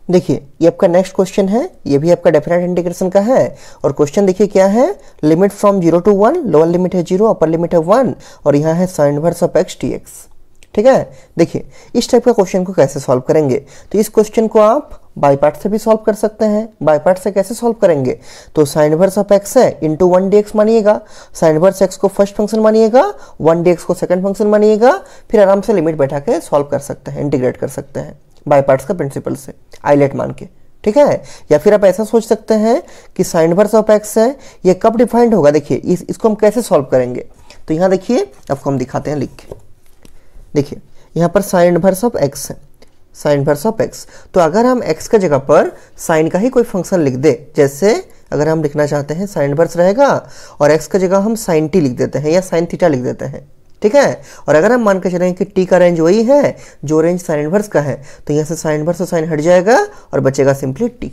देखिए ये आपका नेक्स्ट क्वेश्चन है, ये भी आपका डेफिनेट इंटीग्रेशन का है। और क्वेश्चन देखिए क्या है, limit from 0 to 1, lower limit है 0, अपर लिमिट है 1 और यहाँ है sign inverse of x dx। ठीक है, देखिए इस टाइप का क्वेश्चन को कैसे सॉल्व करेंगे, तो इस क्वेश्चन को आप बाई पार्ट से भी सॉल्व कर सकते हैं। बाई पार्ट से कैसे सॉल्व करेंगे, तो साइन इनवर्स ऑफ x है इंटू 1 dx मानिएगा, साइन इनवर्स x को फर्स्ट फंक्शन मानिएगा, 1 dx को सेकंड फंक्शन मानिएगा, फिर आराम से लिमिट बैठा के सॉल्व कर सकते हैं, इंटीग्रेट कर सकते हैं बाई पार्ट्स का प्रिंसिपल से आइलेट मान के। ठीक है, या फिर आप ऐसा सोच सकते हैं कि साइन इनवर्स ऑफ x है, ये कब डिफाइंड होगा, देखिए इसको हम कैसे सॉल्व करेंगे, तो यहाँ देखिए आपको हम दिखाते हैं लिख के। देखिए यहाँ पर साइन इनवर्स ऑफ x है, साइन इनवर्स ऑफ x, तो अगर हम x का जगह पर साइन का ही कोई फंक्शन लिख दे, जैसे अगर हम लिखना चाहते हैं साइन इनवर्स रहेगा और x का जगह हम साइन t लिख देते हैं या साइन थीटा लिख देते हैं। ठीक है, और अगर हम मान के चलें कि t का रेंज वही है जो रेंज साइन इनवर्स का है, तो यहाँ से साइन इनवर्स से साइन हट जाएगा और बचेगा सिंपली t,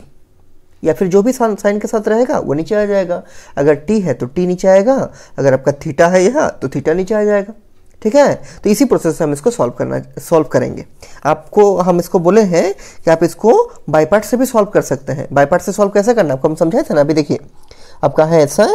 या फिर जो भी साइन के साथ रहेगा वो नीचे आ जाएगा। अगर t है तो t नीचे आएगा, अगर आपका थीटा है यहाँ तो थीटा नीचे आ जाएगा। ठीक है, तो इसी प्रोसेस से हम इसको सॉल्व करेंगे। आपको हम इसको बोले हैं कि आप इसको बाई पार्ट से भी सॉल्व कर सकते हैं। बाई पार्ट से सॉल्व कैसे करना आपको हम समझाए थे ना, अभी देखिए आपका है ऐसा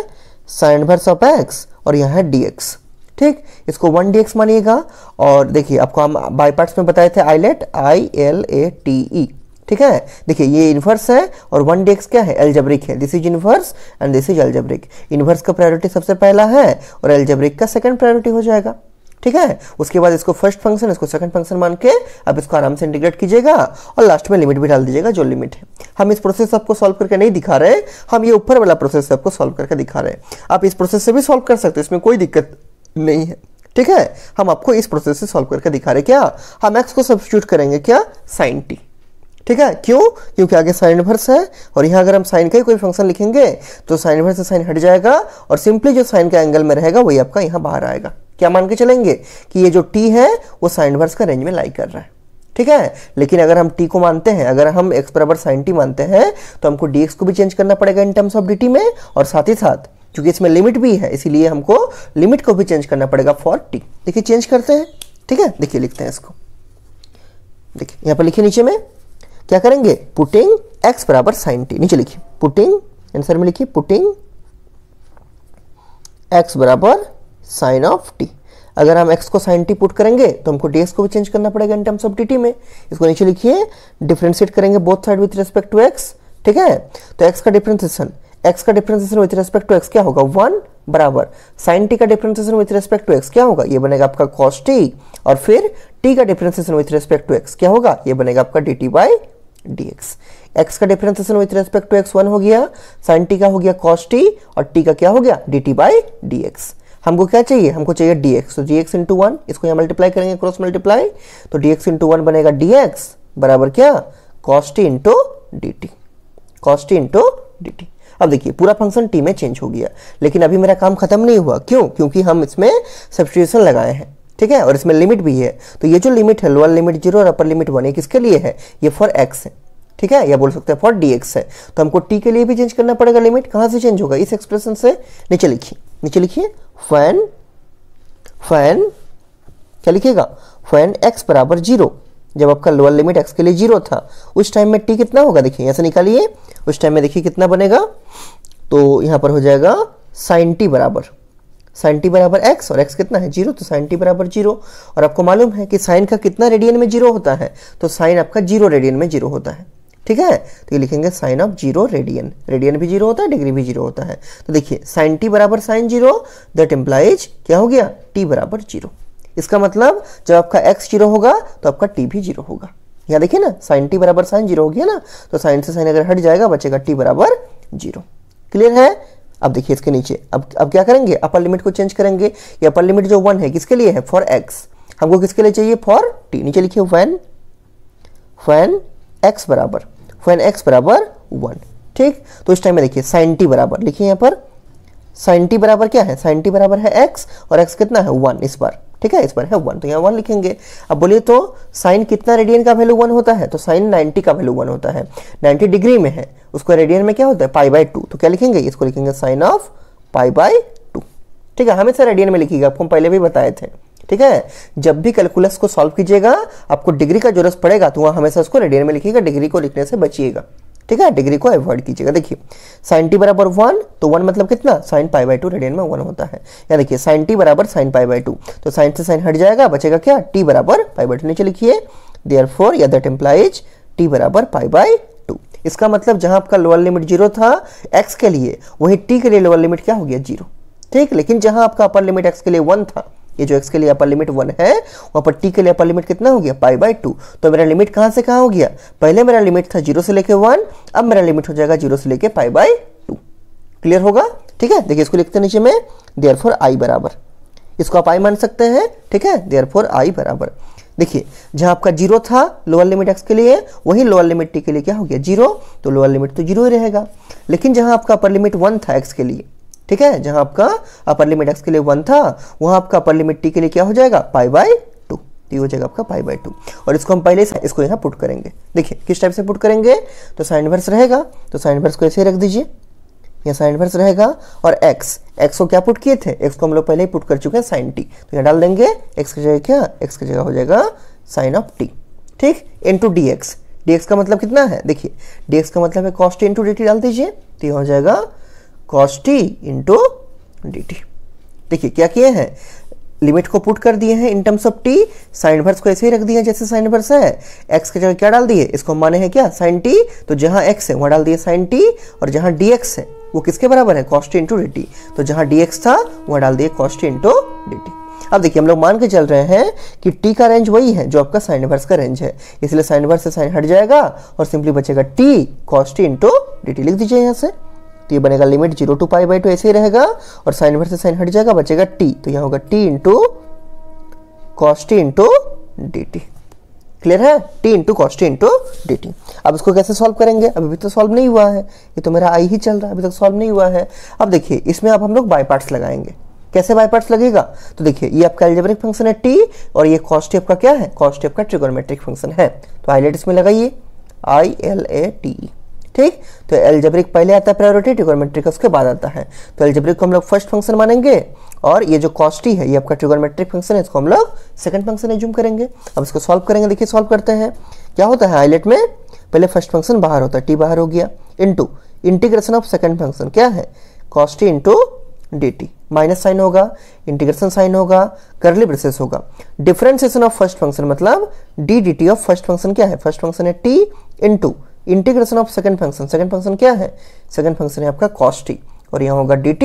साइन इनवर्स ऑफ x और यहाँ है dx। ठीक, इसको 1 dx मानिएगा, और देखिए आपको हम बाई पार्ट्स में बताए थे आइलेट, ILATE। ठीक है, देखिए ये इन्वर्स है और 1 dx क्या है, एल्जेब्रिक है। This is inverse and this is algebraic. Inverse का प्रायोरिटी सबसे पहला है और एल्जेब्रिक का सेकंड प्रायोरिटी हो जाएगा। ठीक है, उसके बाद इसको फर्स्ट फंक्शन, इसको सेकंड फंक्शन मान के आप इसको आराम से इंटीग्रेट कीजिएगा और लास्ट में लिमिट भी डाल दीजिएगा जो लिमिट है। हम इस प्रोसेस आपको सॉल्व करके नहीं दिखा रहे, हम ये ऊपर वाला प्रोसेस आपको सॉल्व करके दिखा रहे हैं। आप इस प्रोसेस से भी सॉल्व कर सकते हैं, इसमें कोई दिक्कत नहीं है। ठीक है, हम आपको इस प्रोसेस से सॉल्व करके दिखा रहे, क्या हम x को सब्स्टिट्यूट करेंगे क्या, साइन t। ठीक है, क्यों, क्योंकि आगे साइन इनवर्स है और यहाँ अगर हम साइन का ही कोई फंक्शन लिखेंगे तो साइन इनवर्स से साइन हट जाएगा और सिंपली जो साइन का एंगल में रहेगा वही आपका यहाँ बाहर आएगा। क्या मान के चलेंगे कि ये जो t है वो साइन इनवर्स का रेंज में लाई कर रहा है। ठीक है, लेकिन अगर हम t को मानते हैं, अगर हम x बराबर साइन t मानते हैं तो हमको dx को भी चेंज करना पड़ेगा इन टर्म्स ऑफ dt में, और साथ ही साथ क्योंकि इसमें लिमिट भी है इसीलिए हमको लिमिट को भी चेंज करना पड़ेगा फॉर t। देखिए चेंज करते हैं। ठीक है, देखिए लिखते हैं इसको, देखिए यहाँ पर लिखिए नीचे में क्या करेंगे, पुटिंग x बराबर साइन t, नीचे लिखिए पुटिंग, आंसर में लिखिए पुटिंग x बराबर साइन ऑफ t। अगर हम x को साइन t पुट करेंगे तो हमको dx को भी चेंज करना पड़ेगा इन टर्म्स ऑफ dt में। इसको नीचे लिखिए, डिफरेंशिएट करेंगे both side with respect to x। ठीक है, तो x का differentiation with respect to x क्या होगा, 1 बराबर साइन t का differentiation with respect to x क्या होगा, ये बनेगा आपका cos t, और फिर t का differentiation with respect to x क्या होगा, ये बनेगा आपका dt बाई dx। x का differentiation with respect to x 1 हो गया, साइन t का हो गया cos t, और t का क्या हो गया, dt बाई dx। हमको क्या चाहिए, हमको चाहिए dx, तो dx इंटू 1, इसको यहाँ मल्टीप्लाई करेंगे, क्रॉस मल्टीप्लाई, तो dx इंटू 1 बनेगा dx बराबर क्या, cos t into dt, cos t into dt। अब देखिए पूरा फंक्शन t में चेंज हो गया, लेकिन अभी मेरा काम खत्म नहीं हुआ, क्यों, क्योंकि हम इसमें सब्स्टिट्यूशन लगाए हैं। ठीक है, और इसमें लिमिट भी है, तो ये जो लिमिट है लोअर लिमिट 0 और अपर लिमिट 1, ये किसके लिए है, ये फॉर x है। ठीक है, या बोल सकते हैं फॉर dx है, तो हमको t के लिए भी चेंज करना पड़ेगा लिमिट। कहाँ से चेंज होगा, इस एक्सप्रेशन से। नीचे लिखिए फैन क्या लिखिएगा, फैन x बराबर 0, जब आपका लोअर लिमिट x के लिए 0 था उस टाइम में t कितना होगा, देखिए यहाँ से निकालिए, उस टाइम में देखिए कितना बनेगा, तो यहाँ पर हो जाएगा साइन t बराबर x, और x कितना है 0, तो साइन t बराबर 0। और आपको मालूम है कि साइन का कितना रेडियन में 0 होता है, तो साइन आपका 0 रेडियन में 0 होता है। ठीक है, तो ये लिखेंगे साइन ऑफ 0 रेडियन, रेडियन भी 0 होता है, डिग्री भी 0 होता है। तो देखिए साइन t बराबर साइन 0, दैट इम्प्लाइज क्या हो गया, t बराबर 0। इसका मतलब जब आपका x 0 होगा तो आपका t भी 0 होगा। यहाँ देखिए ना, साइन t बराबर साइन 0 हो गया ना, तो साइन से साइन अगर हट जाएगा बचेगा t बराबर 0। क्लियर है। अब देखिए इसके नीचे अब क्या करेंगे, अपर लिमिट को चेंज करेंगे। ये अपर लिमिट जो 1 है किसके लिए है, फॉर x, हमको किसके लिए चाहिए, फॉर t। नीचे लिखिए फैन x बराबर 1। ठीक, तो इस टाइम में देखिए साइन t बराबर, लिखिए यहाँ पर साइन t बराबर क्या है, साइन t बराबर है x, और x कितना है 1 इस बार। ठीक है, इस पर है 1, तो यहाँ 1 लिखेंगे। अब बोलिए तो साइन कितना रेडियन का वैल्यू 1 होता है, तो साइन 90 का वैल्यू 1 होता है, 90 डिग्री में है, उसको रेडियन में क्या होता है, π/2। तो क्या लिखेंगे, इसको लिखेंगे साइन ऑफ π/2। ठीक है, हमेशा रेडियन में लिखिएगा, आपको हम पहले भी बताए थे। ठीक है, जब भी कैलकुलस को सॉल्व कीजिएगा आपको डिग्री का जरूरत पड़ेगा तो वहां हमेशा उसको रेडियन में लिखिएगा, डिग्री को लिखने से बचिएगा। ठीक है, डिग्री को अवॉइड कीजिएगा। देखिए sin t बराबर 1, तो 1 मतलब कितना, sin पाई बाई 2 रेडियन में 1 होता है। या देखिए sin t बराबर sin पाई बाई 2, तो sin से sin हट जाएगा, बचेगा क्या, t बराबर पाई बाई 2 नीचे लिखिए। देयरफॉर या दैट इंप्लाइज t बराबर पाई बाई 2। इसका मतलब जहां आपका लोअर लिमिट 0 था x के लिए, वहीं t के लिए लोअर लिमिट क्या हो गया, 0। ठीक, लेकिन जहां आपका अपर लिमिट x के लिए 1 था, ये जो x के लिए अपर लिमिट 1 है, वहां पर t के लिए अपर लिमिट कितना हो गया, पाई बाई 2। तो मेरा लिमिट कहां से कहां हो गया, पहले मेरा लिमिट था 0 से लेके 1, अब मेरा लिमिट हो जाएगा 0 से लेके पाई बाई 2। क्लियर होगा। ठीक है, देखिए इसको लिखते हैं नीचे में, देयरफॉर i बराबर, इसको आप i मान सकते हैं। ठीक है, देयरफॉर i बराबर, देखिए जहां आपका 0 था लोअर लिमिट x के लिए, वही लोअर लिमिट t के लिए क्या हो गया, 0। तो लोअर लिमिट तो 0 ही रहेगा। लेकिन जहां आपका अपर लिमिट 1 था x के लिए, ठीक है, जहां आपका अपर लिमिट x के लिए 1 था, वहां आपका अपर लिमिट t के लिए क्या हो जाएगा, पाई बाई 2। t हो जाएगा आपका पाई बाई 2। और इसको हम पहले से इसको यहाँ पुट करेंगे। देखिए किस टाइप से पुट करेंगे, तो साइन इनवर्स रहेगा, तो साइन इनवर्स को ऐसे ही रख दीजिए, यहाँ साइन इनवर्स रहेगा। और x को क्या पुट किए थे, x को हम लोग पहले ही पुट कर चुके हैं sin t, तो यहाँ डाल देंगे x की जगह क्या, x की जगह हो जाएगा साइन ऑफ t। ठीक, इंटू dx, dx का मतलब कितना है, देखिए dx का मतलब है cos t इंटू dt, डाल दीजिए, तो ये हो जाएगा cos t इंटू dt। देखिए क्या किए हैं, लिमिट को पुट कर दिए हैं इन terms of t, sine inverse को ऐसे ही रख दिया जैसे साइन इनवर्स है, x की जगह क्या डाल दिए, इसको माने हैं क्या, sin t, तो जहां x है वहां डाल दिए sin t, और जहां dx है वो किसके बराबर है, cos t इंटू dt, तो जहां dx था वहां डाल दिए cos t इंटू dt। अब देखिए हम लोग मान के चल रहे हैं कि t का रेंज वही है जो आपका साइन इनवर्स का रेंज है, इसलिए साइन इनवर्स से साइन हट जाएगा और सिंपली बचेगा t cos t into dt। लिख दीजिए यहाँ से, तो ये बनेगा लिमिट 0 टू पाई बाई 2 ऐसे ही रहेगा, और साइन इनवर्स से साइन हट जाएगा, बचेगा t, तो यहाँ होगा t into cos t into dt। Clear है, t into cos t into dt। अब इसको कैसे सॉल्व करेंगे, अभी तो सॉल्व नहीं हुआ है, ये तो मेरा i ही चल रहा है, अभी तक सॉल्व नहीं हुआ है। अब देखिए इसमें अब हम लोग बाय पार्ट्स लगाएंगे। कैसे बाय पार्ट्स लगेगा, तो देखिए ये आपका अलजेब्रिक फंक्शन है t, और ये cos t आपका क्या है, cos t आपका ट्रिगोनोमेट्रिक फंक्शन है, तो हाईलाइट इसमें लगाइए ILATE। ठीक, तो अलजेब्रिक पहले आता है प्रायोरिटी, ट्रिगोनोमेट्रिक उसके बाद आता है, तो अलजेब्रिक को हम लोग फर्स्ट फंक्शन मानेंगे, और ये जो cos t है ये आपका ट्रिगोनोमेट्रिक फंक्शन है, इसको हम लोग सेकंड फंक्शन एज्यूम करेंगे। अब इसको सॉल्व करेंगे, देखिए सॉल्व करते हैं। क्या होता है हाईलाइट में, पहले फर्स्ट फंक्शन बाहर होता है, t बाहर हो गया, into integration of second function क्या है, cos t into dt, minus sine होगा, इंटीग्रेशन साइन होगा, करली ब्रेसेस होगा, डिफरेंशिएशन ऑफ फर्स्ट फंक्शन मतलब d dt of first function क्या है, फर्स्ट फंक्शन है t into integration of second function, second function क्या है, सेकंड फंक्शन है आपका cos t, और यहाँ होगा dt,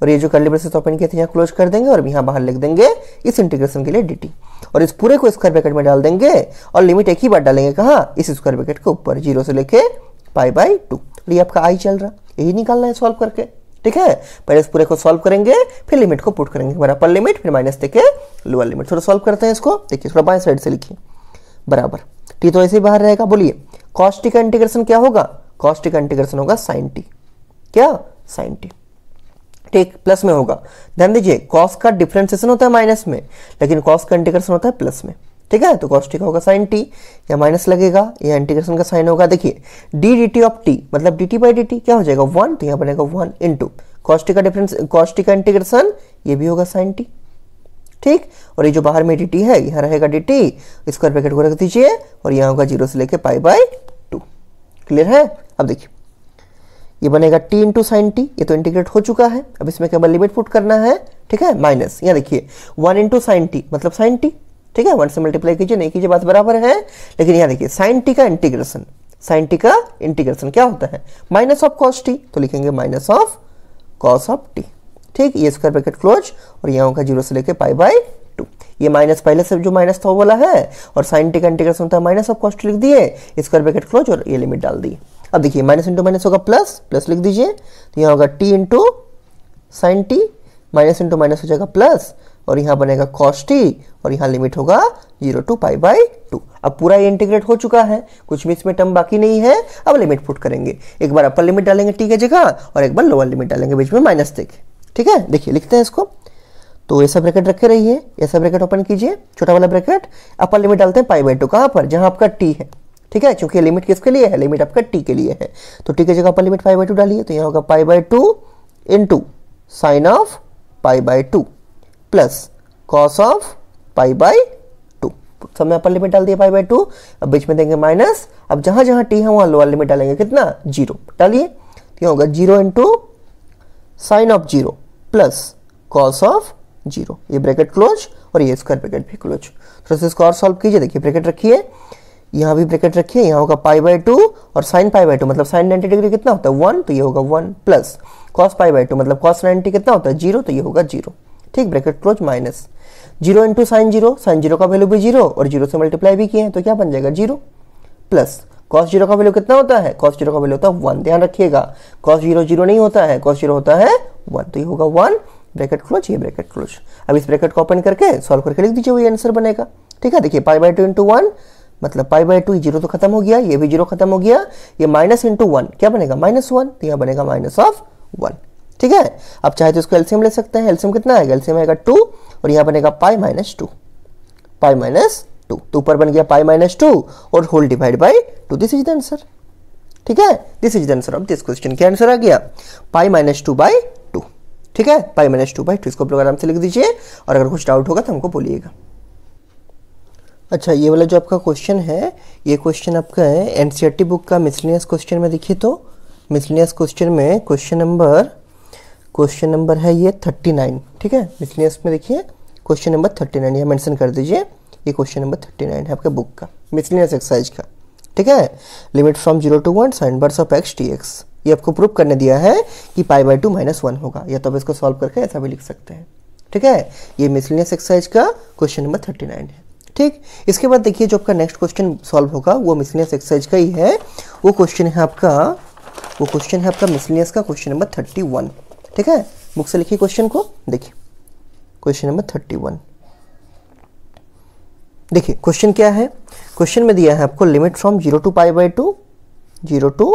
और ये जो करली ब्रेसेस ओपन किए थे यहाँ क्लोज कर देंगे, और यहाँ बाहर लिख देंगे इस इंटीग्रेशन के लिए dt, और इस पूरे को स्क्वायर ब्रैकेट में डाल देंगे, और लिमिट एक ही बार डालेंगे कहाँ, इस स्क्वायर ब्रैकेट के ऊपर 0 से लेके पाई बाई 2। ये आपका i चल रहा, यही निकालना है सॉल्व करके। ठीक है, पहले इस पूरे को सॉल्व करेंगे, फिर लिमिट को पुट करेंगे, हमारा अपर लिमिट फिर माइनस देके लोअर लिमिट। थोड़ा सॉल्व करते हैं इसको, देखिए थोड़ा बाएं साइड से लिखिए, बराबर t तो ऐसे ही बाहर रहेगा, बोलिए cos t का इंटीग्रेशन क्या होगा, cos t का इंटीग्रेशन होगा sin t, क्या sin t। ठीक, प्लस में होगा, ध्यान दीजिए cos का डिफरेंशिएशन होता है माइनस में, लेकिन cos का इंटीग्रेशन होता है प्लस में। ठीक है, तो cos t का होगा sin t, या माइनस लगेगा, या इंटीग्रेशन का साइन होगा, देखिए d dt ऑफ t मतलब dt बाई dt क्या हो जाएगा 1, तो यहाँ बनेगा 1 इंटू cos t का डिफरेंस, cos t का इंटीग्रेशन ये भी होगा sin t। ठीक, और ये जो बाहर में dt है यहाँ रहेगा dt, स्क्वायर ब्रैकेट को रख दीजिए, और यहाँ होगा 0 से लेके पाई बाई 2। क्लियर है। अब देखिए ये बनेगा t इंटू साइन टी, ये तो इंटीग्रेट हो चुका है, अब इसमें केवल लिमिट पुट करना है। ठीक है, माइनस यहाँ देखिए 1 इंटू साइन टी मतलब साइन टी। ठीक है, 1 से मल्टीप्लाई कीजिए, नहीं कीजिए बात बराबर है, लेकिन यहाँ देखिए साइन टी का इंटीग्रेशन, साइन टी का इंटीग्रेशन क्या होता है, माइनस ऑफ कॉस टी, तो लिखेंगे minus of cos of T. ठीक, ये स्क्वायर ब्रैकेट क्लोज, और यहाँ होगा 0 से लेके पाई बाई 2। ये माइनस पहले से जो माइनस था वो वाला है, और साइन टी का इंटीग्रेशन होता है माइनस ऑफ कॉस टी, लिख दिए, स्क्वायर ब्रैकेट क्लोज, और ये लिमिट डाल दी। अब देखिए माइनस इंटू माइनस होगा प्लस, प्लस लिख दीजिए, तो यहाँ होगा T into sine T, minus into minus हो जाएगा प्लस, और यहाँ बनेगा cos t, और यहाँ लिमिट होगा 0 टू पाई बाई 2। अब पूरा ये इंटीग्रेट हो चुका है, कुछ भी इसमें टर्म बाकी नहीं है। अब लिमिट पुट करेंगे, एक बार अपर लिमिट डालेंगे t की जगह, और एक बार लोअर लिमिट डालेंगे, बीच में माइनस देके। ठीक है, देखिए लिखते हैं इसको, तो ऐसा ब्रैकेट रखे रहिए, ऐसा ब्रैकेट ओपन कीजिए, छोटा वाला ब्रैकेट, अपर लिमिट डालते हैं पाई बाई 2, कहाँ पर, जहाँ आपका t है। ठीक है, क्योंकि लिमिट किसके लिए है, लिमिट आपका t के लिए है, तो t की जगह अपर लिमिट पाई बाई 2 डालिए, तो यहाँ होगा पाई by 2 into sine of pi by 2 plus cos of pi by to. सब में अपर लिमिट डाल दिया पाई बाई टू, अब बीच में देंगे माइनस, अब जहां जहां टी है वहां लोअर लिमिट डालेंगे कितना 0 डालिए, तो ये होगा 0 into sine of 0 plus cos of 0, ये ब्रैकेट क्लोज और ये स्क्वायर ब्रैकेट भी क्लोज। तो इसको और सॉल्व कीजिए, देखिए ब्रैकेट रखिए, यहाँ भी ब्रैकेट रखिए, यहाँ होगा पाई बाई टू और साइन पाई बाई टू मतलब साइन 90 डिग्री कितना होता है 1, तो ये होगा 1 plus cos pi by to मतलब कॉस 90 कितना होता है 0, तो ये होगा 0। ठीक, bracket close minus 0 into sine 0 का वैल्यू भी 0 और 0 से मल्टीप्लाई भी किए हैं तो क्या बन जाएगा 0 प्लस कॉस 0 का वैल्यू कितना होता है, कॉस 0 का वैल्यू होता है 1, ध्यान रखिएगा कॉस 0 0 नहीं होता है, कॉस 0 होता है 1, तो ये होगा 1 ब्रैकेट क्लोज, ये ब्रैकेट क्लोज। अब इस ब्रैकेट को ओपन करके सॉल्व करके लिख दीजिए, वही आंसर बनेगा। ठीक है, देखिए पाई बाई टू इंटू 1 मतलब पाई बाई टू, 0 तो खत्म हो गया, ये भी 0 खत्म हो गया, ये माइनस इंटू 1 क्या बनेगा -1, तो यहाँ बनेगा माइनस ऑफ 1। ठीक है, अब चाहे तो इसको एलसीएम ले सकते हैं, एलसीएम कितना आएगा, एलसीएम आएगा 2 और यहाँ बनेगा पाई माइनस 2, पाई माइनस 2, तो ऊपर बन गया पाई माइनस 2 और whole divide by 2, this is the answer. ठीक है, this is the answer of this question. क्या आंसर आ गया, पाई माइनस 2 बाई 2। ठीक है, पाई माइनस 2 बाई 2, इसको आराम से लिख दीजिए और अगर कुछ डाउट होगा तो हमको बोलिएगा। अच्छा, ये वाला जो आपका क्वेश्चन है, ये क्वेश्चन आपका है एनसीईआरटी बुक का मिसलेनियस क्वेश्चन में। देखिए तो मिसलेनियस क्वेश्चन में क्वेश्चन नंबर है ये 39। ठीक है, मिसलेनियस में देखिए क्वेश्चन नंबर 39 ये मेंशन कर दीजिए, ये क्वेश्चन नंबर 39 है आपका बुक का मिसलेनियस एक्सरसाइज का। ठीक है, limit from 0 to 1 sign inverse of x dx, ये आपको प्रूव करने दिया है कि पाई बाई टू -1 होगा, या तो आप इसको सॉल्व करके ऐसा भी लिख सकते हैं। ठीक है, ये मिसलेनियस एक्सरसाइज का क्वेश्चन नंबर 39 है। ठीक, इसके बाद देखिए जो आपका नेक्स्ट क्वेश्चन सॉल्व होगा वो मिसलेनियस एक्सरसाइज का ही है, वो क्वेश्चन है आपका मिसलेनियस का क्वेश्चन नंबर 31। ठीक है, बुक से लिखिए क्वेश्चन को, देखिए क्वेश्चन नंबर 31। देखिए क्वेश्चन क्या है, क्वेश्चन में दिया है आपको limit from 0 to pi by two, 0 to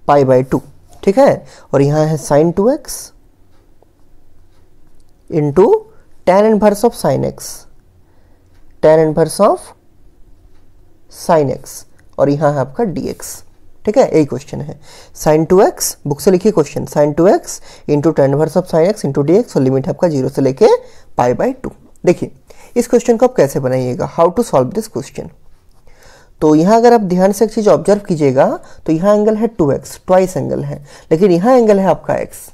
pi by 2। ठीक है, और यहाँ है sine 2x into tan inverse of sine x, tan inverse of sine x, और यहाँ है आपका dx। ठीक है, यही क्वेश्चन है, साइन 2x, बुक से लिखिए question, sine 2x into tan inverse of sine x into dx, और लिमिट आपका 0 से लेके पाई बाई 2। देखिए इस क्वेश्चन को आप कैसे बनाइएगा, how to solve this question. तो यहाँ अगर आप ध्यान से एक चीज ऑब्जर्व कीजिएगा तो यहाँ एंगल है 2x, ट्वाइस एंगल है, लेकिन यहाँ एंगल है आपका x।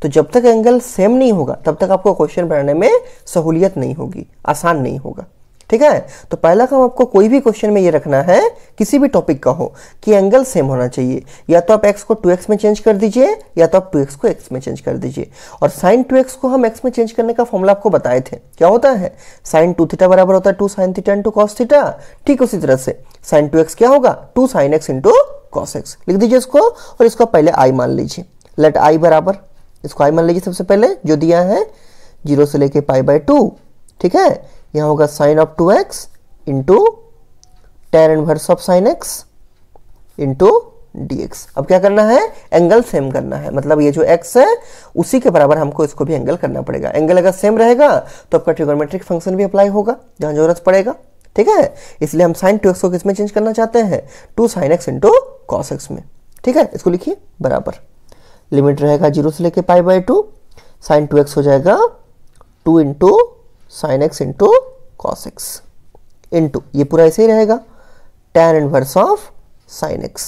तो जब तक एंगल सेम नहीं होगा तब तक आपको क्वेश्चन बनाने में सहूलियत नहीं होगी, आसान नहीं होगा। ठीक है, तो पहला काम आपको कोई भी क्वेश्चन में ये रखना है, किसी भी टॉपिक का हो, कि एंगल सेम होना चाहिए। या तो आप x को 2x में चेंज कर दीजिए, या तो आप 2x को x में चेंज कर दीजिए। और साइन 2x को हम x में चेंज करने का फॉर्मूला आपको बताए थे, क्या होता है, साइन 2 थीटा बराबर होता है 2 sine theta into cos theta. ठीक उसी तरह से साइन 2x क्या होगा, 2 sine x into cos x। लिख दीजिए इसको, और इसको पहले i मान लीजिए, लेट i बराबर, इसको i मान लीजिए सबसे पहले, जो दिया है 0 से लेके पाई बाई 2। ठीक है, यहाँ होगा sine of 2x into tan inverse of sine x into dx। अब क्या करना है, एंगल सेम करना है, मतलब ये जो x है उसी के बराबर हमको इसको भी एंगल करना पड़ेगा। एंगल अगर सेम रहेगा तो आपका ट्रिगोनोमेट्रिक फंक्शन भी अप्लाई होगा जहां जरूरत पड़ेगा। ठीक है, इसलिए हम साइन 2x को किस में चेंज करना चाहते हैं, 2 sine x into cos x में। ठीक है, इसको लिखिए बराबर, लिमिट रहेगा 0 से लेके पाई बाई 2, साइन 2x हो जाएगा 2 into sine x into cos x into, ये पूरा ऐसे ही रहेगा tan inverse of sine x।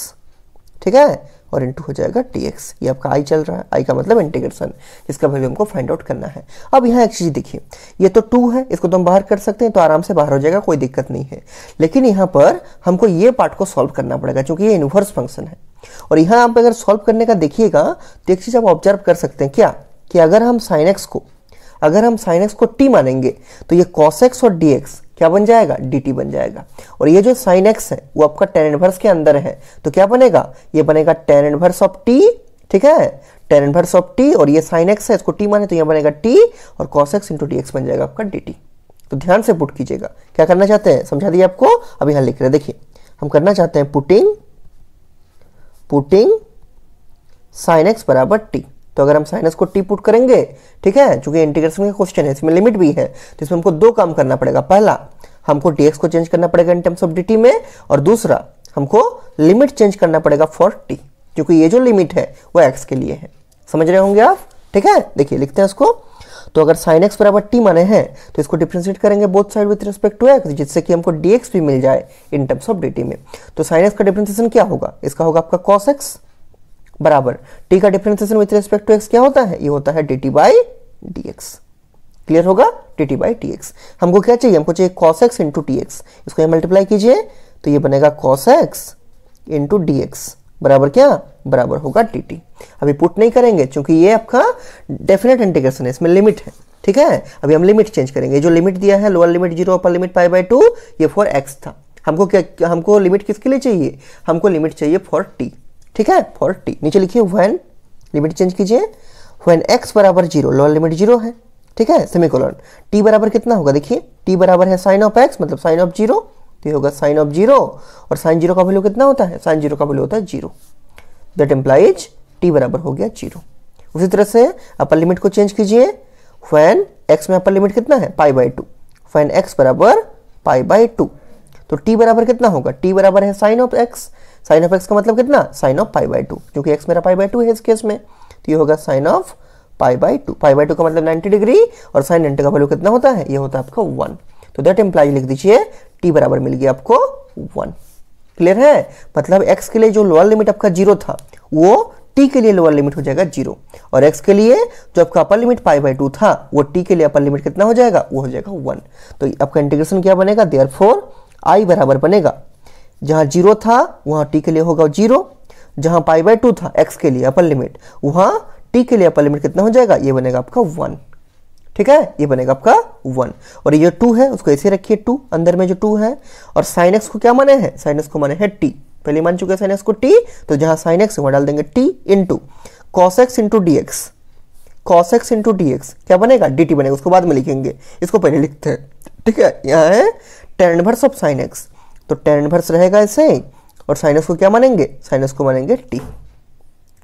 ठीक है, और इंटू हो जाएगा dx। ये आपका i चल रहा है, i का मतलब इंटीग्रेशन, जिसका वैल्यू हमको फाइंड आउट करना है। अब यहाँ एक चीज देखिए, ये तो 2 है, इसको तो हम बाहर कर सकते हैं, तो आराम से बाहर हो जाएगा, कोई दिक्कत नहीं है। लेकिन यहाँ पर हमको ये पार्ट को सॉल्व करना पड़ेगा, क्योंकि ये इनवर्स फंक्शन है। और यहाँ आप अगर सॉल्व करने का देखिएगा तो एक चीज आप ऑब्जर्व कर सकते हैं, क्या कि अगर हम साइन x को t मानेंगे तो ये cos x और dx क्या बन जाएगा, dt बन जाएगा। और ये जो sin x है वो आपका tan इनवर्स के अंदर है, तो क्या बनेगा, ये बनेगा tan इनवर्स ऑफ t। ठीक है, tan इनवर्स ऑफ t, और ये sin x है, इसको t माने तो यहाँ बनेगा t, और cos x इंटू dx बन जाएगा आपका dt। तो ध्यान से पुट कीजिएगा, क्या करना चाहते हैं समझा दिया आपको। अब यहाँ लिख रहे हैं, देखिए हम करना चाहते हैं पुटिंग sin x बराबर t। तो अगर हम साइन x को t पुट करेंगे, ठीक है, चूंकि इंटीग्रेशन का क्वेश्चन है, इसमें लिमिट भी है, तो इसमें हमको 2 काम करना पड़ेगा। पहला, हमको dx को चेंज करना पड़ेगा इन टर्म्स ऑफ dt में, और दूसरा हमको लिमिट चेंज करना पड़ेगा फॉर t, क्योंकि ये जो लिमिट है वो x के लिए है। समझ रहे होंगे आप। ठीक है, देखिए लिखते हैं इसको। तो अगर साइन एक्स बराबर टी माने हैं तो इसको डिफरेंशिएट करेंगे both side with respect to x, जिससे कि हमको dx भी मिल जाए इन टर्म्स ऑफ dt में। तो साइन एक्स का डिफरेंशिएशन क्या होगा, इसका होगा आपका cos x बराबर t का differentiation with respect to x क्या होता है, ये होता है dt बाई dx। क्लियर होगा, dt बाई dx। हमको क्या चाहिए, हमको चाहिए cos x इंटू dx। इसको ये मल्टीप्लाई कीजिए तो ये बनेगा cos x इंटू dx बराबर क्या, बराबर होगा dt। अभी पुट नहीं करेंगे क्योंकि ये आपका डेफिनेट इंटीग्रेशन है, इसमें लिमिट है, ठीक है। अभी हम लिमिट चेंज करेंगे, जो लिमिट दिया है lower limit 0 upper limit pi by 2, ये फॉर x था। हमको क्या, हमको लिमिट किसके लिए चाहिए, हमको लिमिट चाहिए फॉर t, ठीक है, फॉर t। नीचे लिखिए व्हेन, लिमिट चेंज कीजिए, व्हेन x बराबर 0, लोअर लिमिट 0 है, ठीक है, सेमीकोलन। t बराबर कितना होगा, देखिए t बराबर है साइन ऑफ x मतलब साइन ऑफ 0, तो ये होगा साइन ऑफ 0, और साइन 0 का वैल्यू कितना होता है, साइन 0 का वैल्यू होता है 0। दैट इम्प्लाइज t बराबर हो गया 0। उसी तरह से अपर लिमिट को चेंज कीजिए, व्हेन x में अपर लिमिट कितना है, पाई बाई 2, व्हेन x बराबर पाई बाई 2, तो t बराबर कितना होगा, t बराबर है sine of x, sine of x का मतलब कितना, साइन ऑफ पाई बाई 2, क्योंकि x मेरा पाई बाई 2 है इस केस में, तो ये होगा sine of pi by 2। Pi by 2 का मतलब 90 डिग्री, और साइन 90 का वैल्यू कितना होता है, ये होता है आपका 1। तो दैट इम्प्लाई लिख दीजिए t बराबर मिल गया आपको 1। क्लियर है, मतलब x के लिए जो लोअर लिमिट आपका 0 था वो t के लिए लोअर लिमिट हो जाएगा 0, और x के लिए जो आपका अपर लिमिट पाई बाई 2 था वो t के लिए अपर लिमिट कितना हो जाएगा, वो हो जाएगा 1। तो आपका इंटीग्रेशन क्या बनेगा, देयरफॉर i बराबर बनेगा, जहां 0 था वहां t के लिए होगा 0, जहां पाई बाई 2 था x के लिए अपर लिमिट, वहां t के लिए अपर लिमिट कितना हो जाएगा, ये बनेगा आपका 1, ठीक है, ये बनेगा आपका 1। और ये जो 2 है उसको ऐसे रखिए, 2 अंदर में जो 2 है, और साइन एक्स को क्या माने हैं, साइन एक्स को माने हैं t, पहले मान चुके हैं साइन एक्स को t, तो जहां साइन एक्स वहां डाल देंगे t into cos x into dx। cos x into dx क्या बनेगा, dt बनेगा, उसको बाद में लिखेंगे, इसको पहले लिखते हैं, ठीक है। यहाँ है tan inverse of sine x, तो tan इनवर्स रहेगा ऐसे, और साइन एक्स को क्या मानेंगे, साइन एक्स को मानेंगे t,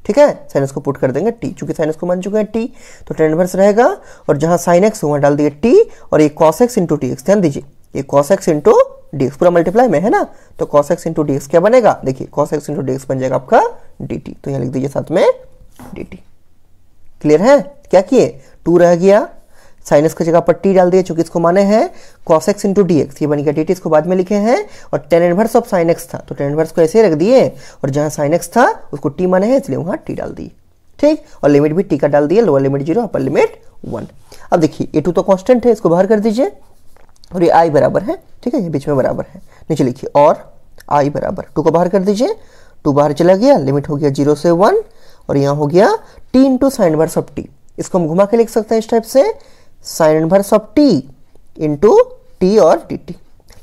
ठीक है, साइन एक्स को पुट कर देंगे t, चूंकि साइन एक्स को मान चुके हैं t, तो tan इनवर्स रहेगा, और जहां साइन एक्स वहां डाल दिए t, और ये cos x इंटू dx, ध्यान दीजिए ये cos x इंटू dx पूरा मल्टीप्लाई में है ना, तो cos x इंटू dx क्या बनेगा, देखिए cos x इंटू dx बन जाएगा आपका dt, तो यहाँ लिख दीजिए साथ में dt। क्लियर है, क्या किए, 2 रह गया, साइन एक्स की जगह पर t डाल दिए, चूंकि इसको माने हैं cos x इंटू dx, ये बन गया dt, इसको बाद में लिखे हैं, और tan inverse of sine x था तो tan इनवर्स को ऐसे रख दिए, और जहां साइन एक्स था उसको t माने हैं इसलिए वहां t डाल दिए, ठीक, और लिमिट भी t का डाल दिए, लोअर लिमिट 0 अपर लिमिट 1। अब देखिए ये 2 तो कांस्टेंट है, इसको बाहर कर दीजिए, और ये i बराबर है, ठीक है, ये बीच में बराबर है, नीचे लिखिए और i बराबर 2 को बाहर कर दीजिए, 2 बाहर चला गया, लिमिट हो गया 0 से 1, और यहाँ हो गया t into sine inverse of t। इसको हम घुमा के लिख सकते हैं इस टाइप से, sign inverse of t into t और dt,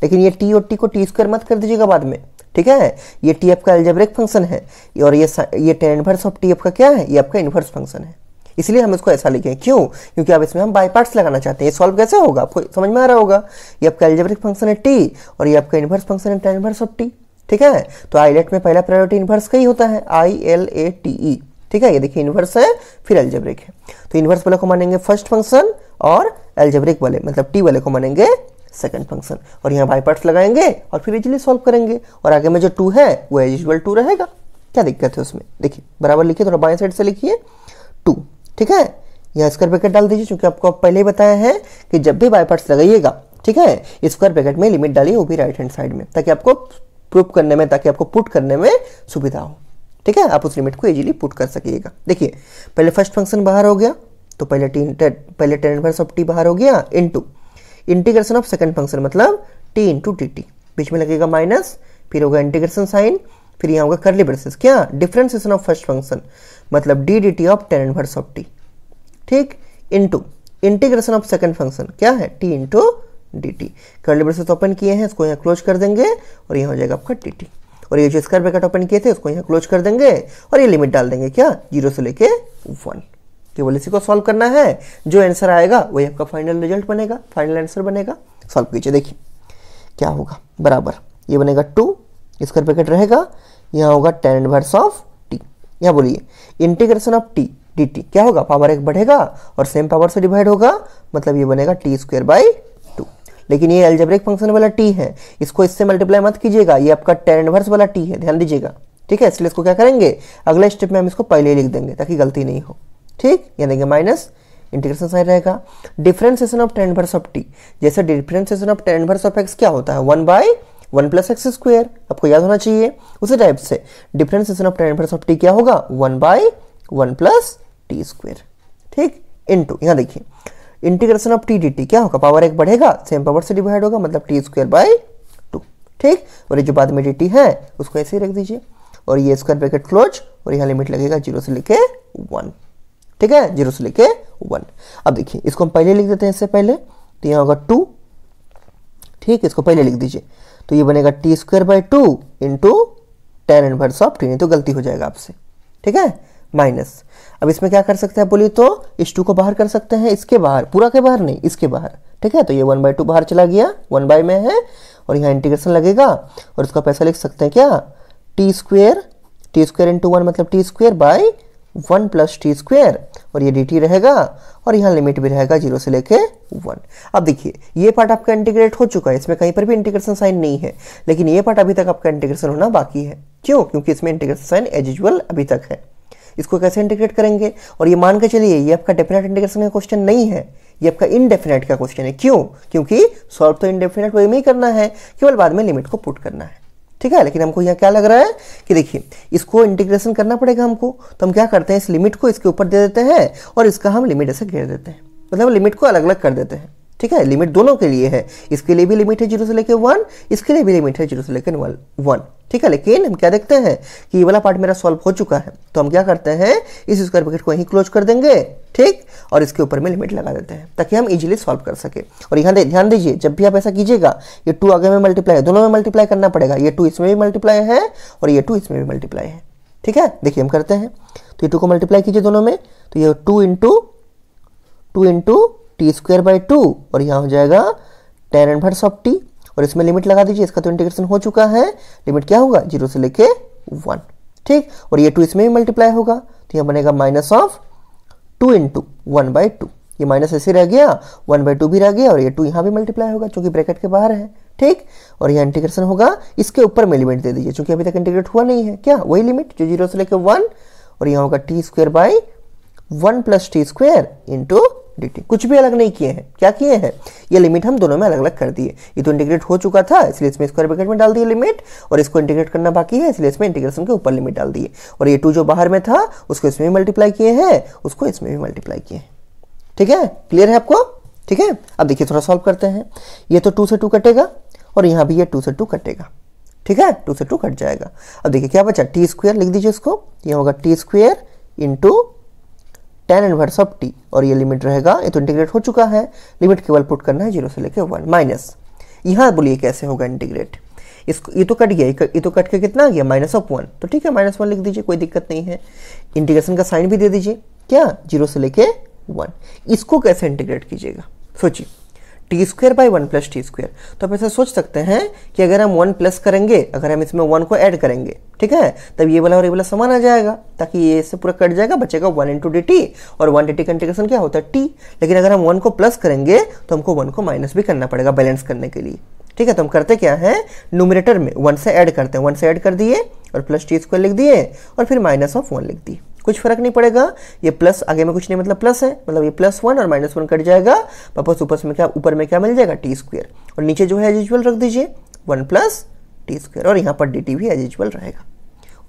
लेकिन ये t और t को t स्क्वायर मत कर दीजिएगा बाद में, ठीक है, ये t आपका अलजेब्रिक फंक्शन है, और ये tan इनवर्स ऑफ t आपका क्या है, ये आपका इनवर्स फंक्शन है, इसलिए हम इसको ऐसा लिखें, क्यों, क्योंकि अब इसमें हम बाई पार्ट्स लगाना चाहते हैं। ये सॉल्व कैसे होगा आपको समझ में आ रहा होगा, ये आपका अलजेब्रिक फंक्शन है t, और ये आपका इनवर्स फंक्शन है tan इनवर्स ऑफ t, ठीक है। तो आईलेट में पहला प्रायोरिटी इनवर्स का ही होता है, ILATE, ठीक है, ये देखिए इनवर्स है फिर अलजेब्रिक है, तो इनवर्स वाले को मानेंगे फर्स्ट फंक्शन, और अलजेब्रिक वाले मतलब t वाले को मानेंगे सेकंड फंक्शन, और यहाँ बाई पार्ट्स लगाएंगे और फिर इजीली सॉल्व करेंगे, और आगे में जो 2 है वो एज यूजुअल 2 रहेगा, क्या दिक्कत है उसमें, देखिए बराबर लिखिए, थोड़ा बाएं साइड से लिखिए 2, ठीक है, यहाँ स्क्वायर ब्रैकेट डाल दीजिए, क्योंकि आपको पहले ही बताया है कि जब भी बाई पार्ट्स लगाइएगा, ठीक है, स्क्वायर ब्रैकेट में लिमिट डालिए, वो भी राइट हैंड साइड में, ताकि आपको प्रूफ करने में, ताकि आपको पुट करने में सुविधा हो, ठीक है, आप उस लिमिट को इजीली पुट कर सकिएगा। देखिए पहले फर्स्ट फंक्शन बाहर हो गया, तो पहले tan इनवर्स ऑफ t बाहर हो गया, into integration of second function मतलब t इंटू dt, बीच में लगेगा माइनस, फिर होगा इंटीग्रेशन साइन, फिर यहाँ होगा करली ब्रेसेस, क्या, डिफरेंशिएशन ऑफ फर्स्ट फंक्शन मतलब d dt of tan inverse of t, ठीक, into integration of second function क्या है, t इंटू dt, करली ब्रेसेस ओपन किए हैं, इसको यहाँ क्लोज कर देंगे, और यहाँ हो जाएगा आपका dt, और ये जो स्क्वायर ब्रैकेट ओपन किए थे उसको यहाँ क्लोज कर देंगे, और ये लिमिट डाल देंगे, क्या, 0 से लेके 1। केवल इसी को सॉल्व करना है, जो आंसर आएगा वही आपका फाइनल रिजल्ट बनेगा, फाइनल आंसर बनेगा। सॉल्व कीजिए, देखिए क्या होगा, बराबर ये बनेगा 2, स्क्वायर ब्रैकेट रहेगा, यहाँ होगा tan इनवर्स ऑफ t, यहाँ बोलिए इंटीग्रेशन ऑफ t dt क्या होगा, पावर 1 बढ़ेगा और सेम पावर से डिवाइड होगा, मतलब ये बनेगा t स्क्वायर बाई 2। लेकिन ये अलजेब्रिक फंक्शन वाला t है, इसको इससे मल्टीप्लाई मत कीजिएगा, ये आपका tan इनवर्स वाला t है, ध्यान दीजिएगा, ठीक है, इसलिए इसको क्या करेंगे, अगले स्टेप में हम इसको पहले ही लिख देंगे ताकि गलती नहीं हो, ठीक, यहाँ देंगे माइनस, इंटीग्रेशन साइन रहेगा। Differentiation of tan inverse of t, जैसे differentiation of tan inverse of x क्या होता है 1/1 + x², आपको याद होना चाहिए। उसी टाइप से differentiation of tan inverse of t क्या होगा 1/1 + t², ठीक, इनटू यहाँ देखिए इंटीग्रेशन ऑफ t dt क्या होगा, पावर 1 बढ़ेगा, सेम पावर से डिवाइड होगा, मतलब t²/2, ठीक। और ये जो बाद में dt है उसको ऐसे ही रख दीजिए, और ये स्क्वायर ब्रैकेट क्लोज, और यहाँ लिमिट लगेगा 0 से लेके 1, ठीक है, 0 से लेके 1। अब देखिए इसको हम पहले लिख देते हैं, इससे पहले तो यहाँ होगा 2, ठीक, इसको पहले लिख दीजिए, तो ये बनेगा t²/2 into tan inverse of t, नहीं तो गलती हो जाएगा आपसे, ठीक है, माइनस। अब इसमें क्या कर सकते हैं बोलिए तो इस 2 को बाहर कर सकते हैं, इसके बाहर, पूरा के बाहर नहीं, इसके बाहर, ठीक है, तो ये 1/2 बाहर चला गया, 1 में है, और यहाँ इंटीग्रेशन लगेगा, और इसका पैसा लिख सकते हैं क्या t² इंटू 1 मतलब t²/1 + t², और ये dt रहेगा, और यहाँ लिमिट भी रहेगा 0 से लेके 1। अब देखिए ये पार्ट आपका इंटीग्रेट हो चुका है, इसमें कहीं पर भी इंटीग्रेशन साइन नहीं है, लेकिन ये पार्ट अभी तक आपका इंटीग्रेशन होना बाकी है। क्यों? क्योंकि इसमें इंटीग्रेशन साइन एज यूजुअल अभी तक है। इसको कैसे इंटीग्रेट करेंगे, और ये मान के चलिए ये आपका डेफिनेट इंटीग्रेशन का क्वेश्चन नहीं है, ये आपका इनडेफिनेट का क्वेश्चन है। क्यों? क्योंकि सॉल्व तो इनडेफिनेट वे में ही करना है, केवल बाद में लिमिट को पुट करना है, ठीक है। लेकिन हमको यहाँ क्या लग रहा है कि देखिए इसको इंटीग्रेशन करना पड़ेगा हमको, तो हम क्या करते हैं, इस लिमिट को इसके ऊपर दे देते हैं, और इसका हम लिमिट ऐसे घेर देते हैं, मतलब लिमिट को अलग अलग कर देते हैं, ठीक है। लिमिट दोनों के लिए है, इसके लिए भी लिमिट है 0 से लेकर 1, इसके लिए भी लिमिट है 0 से लेकर 1, ठीक है। लेकिन हम क्या देखते हैं कि ये वाला पार्ट मेरा सॉल्व हो चुका है, तो हम क्या करते हैं इस स्क्वायर ब्रैकेट को यहीं क्लोज कर देंगे, ठीक, और इसके ऊपर में लिमिट लगा देते हैं ताकि हम इजीली सॉल्व कर सके। और यहाँ ध्यान दीजिए जब भी आप ऐसा कीजिएगा, ये 2 आगे में मल्टीप्लाई है, दोनों में मल्टीप्लाई करना पड़ेगा, ये 2 इसमें भी मल्टीप्लाई है और ये 2 इसमें भी मल्टीप्लाई है, ठीक है। देखिए हम करते हैं, तो ये 2 को मल्टीप्लाई कीजिए दोनों में, तो ये 2 इंटू t²/2, और यहाँ हो जाएगा tan इनवर्स ऑफ t, और इसमें लिमिट लगा दीजिए, इसका तो इंटीग्रेशन हो चुका है, लिमिट क्या होगा 0 से लेके 1, ठीक, और ये 2 इसमें भी मल्टीप्लाई होगा, तो यहाँ बनेगा -2 इंटू 1/2, ये माइनस ऐसे रह गया, 1/2 भी रह गया, और ये 2 यहाँ भी मल्टीप्लाई होगा क्योंकि ब्रैकेट के बाहर है, ठीक, और यहाँ इंटीग्रेशन होगा, इसके ऊपर में लिमिट दे दीजिए क्योंकि अभी तक इंटीग्रेट हुआ नहीं है, क्या वही लिमिट जो 0 से लेके 1, और यहाँ होगा t²/1 + t² इंटू dt। कुछ भी अलग नहीं किए हैं, क्या किए हैं, ये लिमिट हम दोनों में अलग अलग कर दिए। ये तो इंटीग्रेट हो चुका था इसलिए इसमें स्क्वायर ब्रैकेट में डाल दिए लिमिट, और इसको इंटीग्रेट करना बाकी है इसलिए इसमें इंटीग्रेशन के ऊपर लिमिट डाल दिए, और ये 2 जो बाहर में था उसको इसमें भी मल्टीप्लाई किए हैं, उसको इसमें भी मल्टीप्लाई किए हैं, ठीक है। क्लियर है आपको, ठीक है। अब देखिए थोड़ा सॉल्व करते हैं, ये तो 2 से 2 कटेगा, और यहाँ भी ये 2 से 2 कटेगा, ठीक है, 2 से 2 कट जाएगा। अब देखिए क्या बचा, t² लिख दीजिए इसको, यह होगा t² into tan inverse of t, और ये लिमिट रहेगा, ये तो इंटीग्रेट हो चुका है, लिमिट केवल पुट करना है 0 से लेकर 1, माइनस, यहाँ बोलिए कैसे होगा इंटीग्रेट, इसको ये तो कट गया, ये तो कट के कितना आ गया -1, तो ठीक है -1 लिख दीजिए, कोई दिक्कत नहीं है। इंटीग्रेशन का साइन भी दे दीजिए, क्या 0 से लेके 1। इसको कैसे इंटीग्रेट कीजिएगा सोचिए, t²/1 + t², तो आप ऐसा सोच सकते हैं कि अगर हम 1 प्लस करेंगे, अगर हम इसमें 1 को ऐड करेंगे, ठीक है, तब ये वाला और ये वाला समान आ जाएगा, ताकि ये इससे पूरा कट जाएगा, बचेगा 1 इंटू dt, और 1 dt का इंटीग्रेशन क्या होता है t। लेकिन अगर हम 1 को प्लस करेंगे तो हमको 1 को माइनस भी करना पड़ेगा बैलेंस करने के लिए, ठीक है। तो हम करते क्या है, न्यूमरेटर में 1 से ऐड करते हैं, 1 से ऐड कर दिए और प्लस t² लिख दिए, और फिर -1 लिख दिए, कुछ फर्क नहीं पड़ेगा, ये प्लस आगे में कुछ नहीं मतलब प्लस है, मतलब ये +1 और -1 कट जाएगा, वापस ऊपर में क्या मिल जाएगा t², और नीचे जो है एज यूजुअल रख दीजिए 1 + t², और यहाँ पर dt भी एज यूजुअल रहेगा।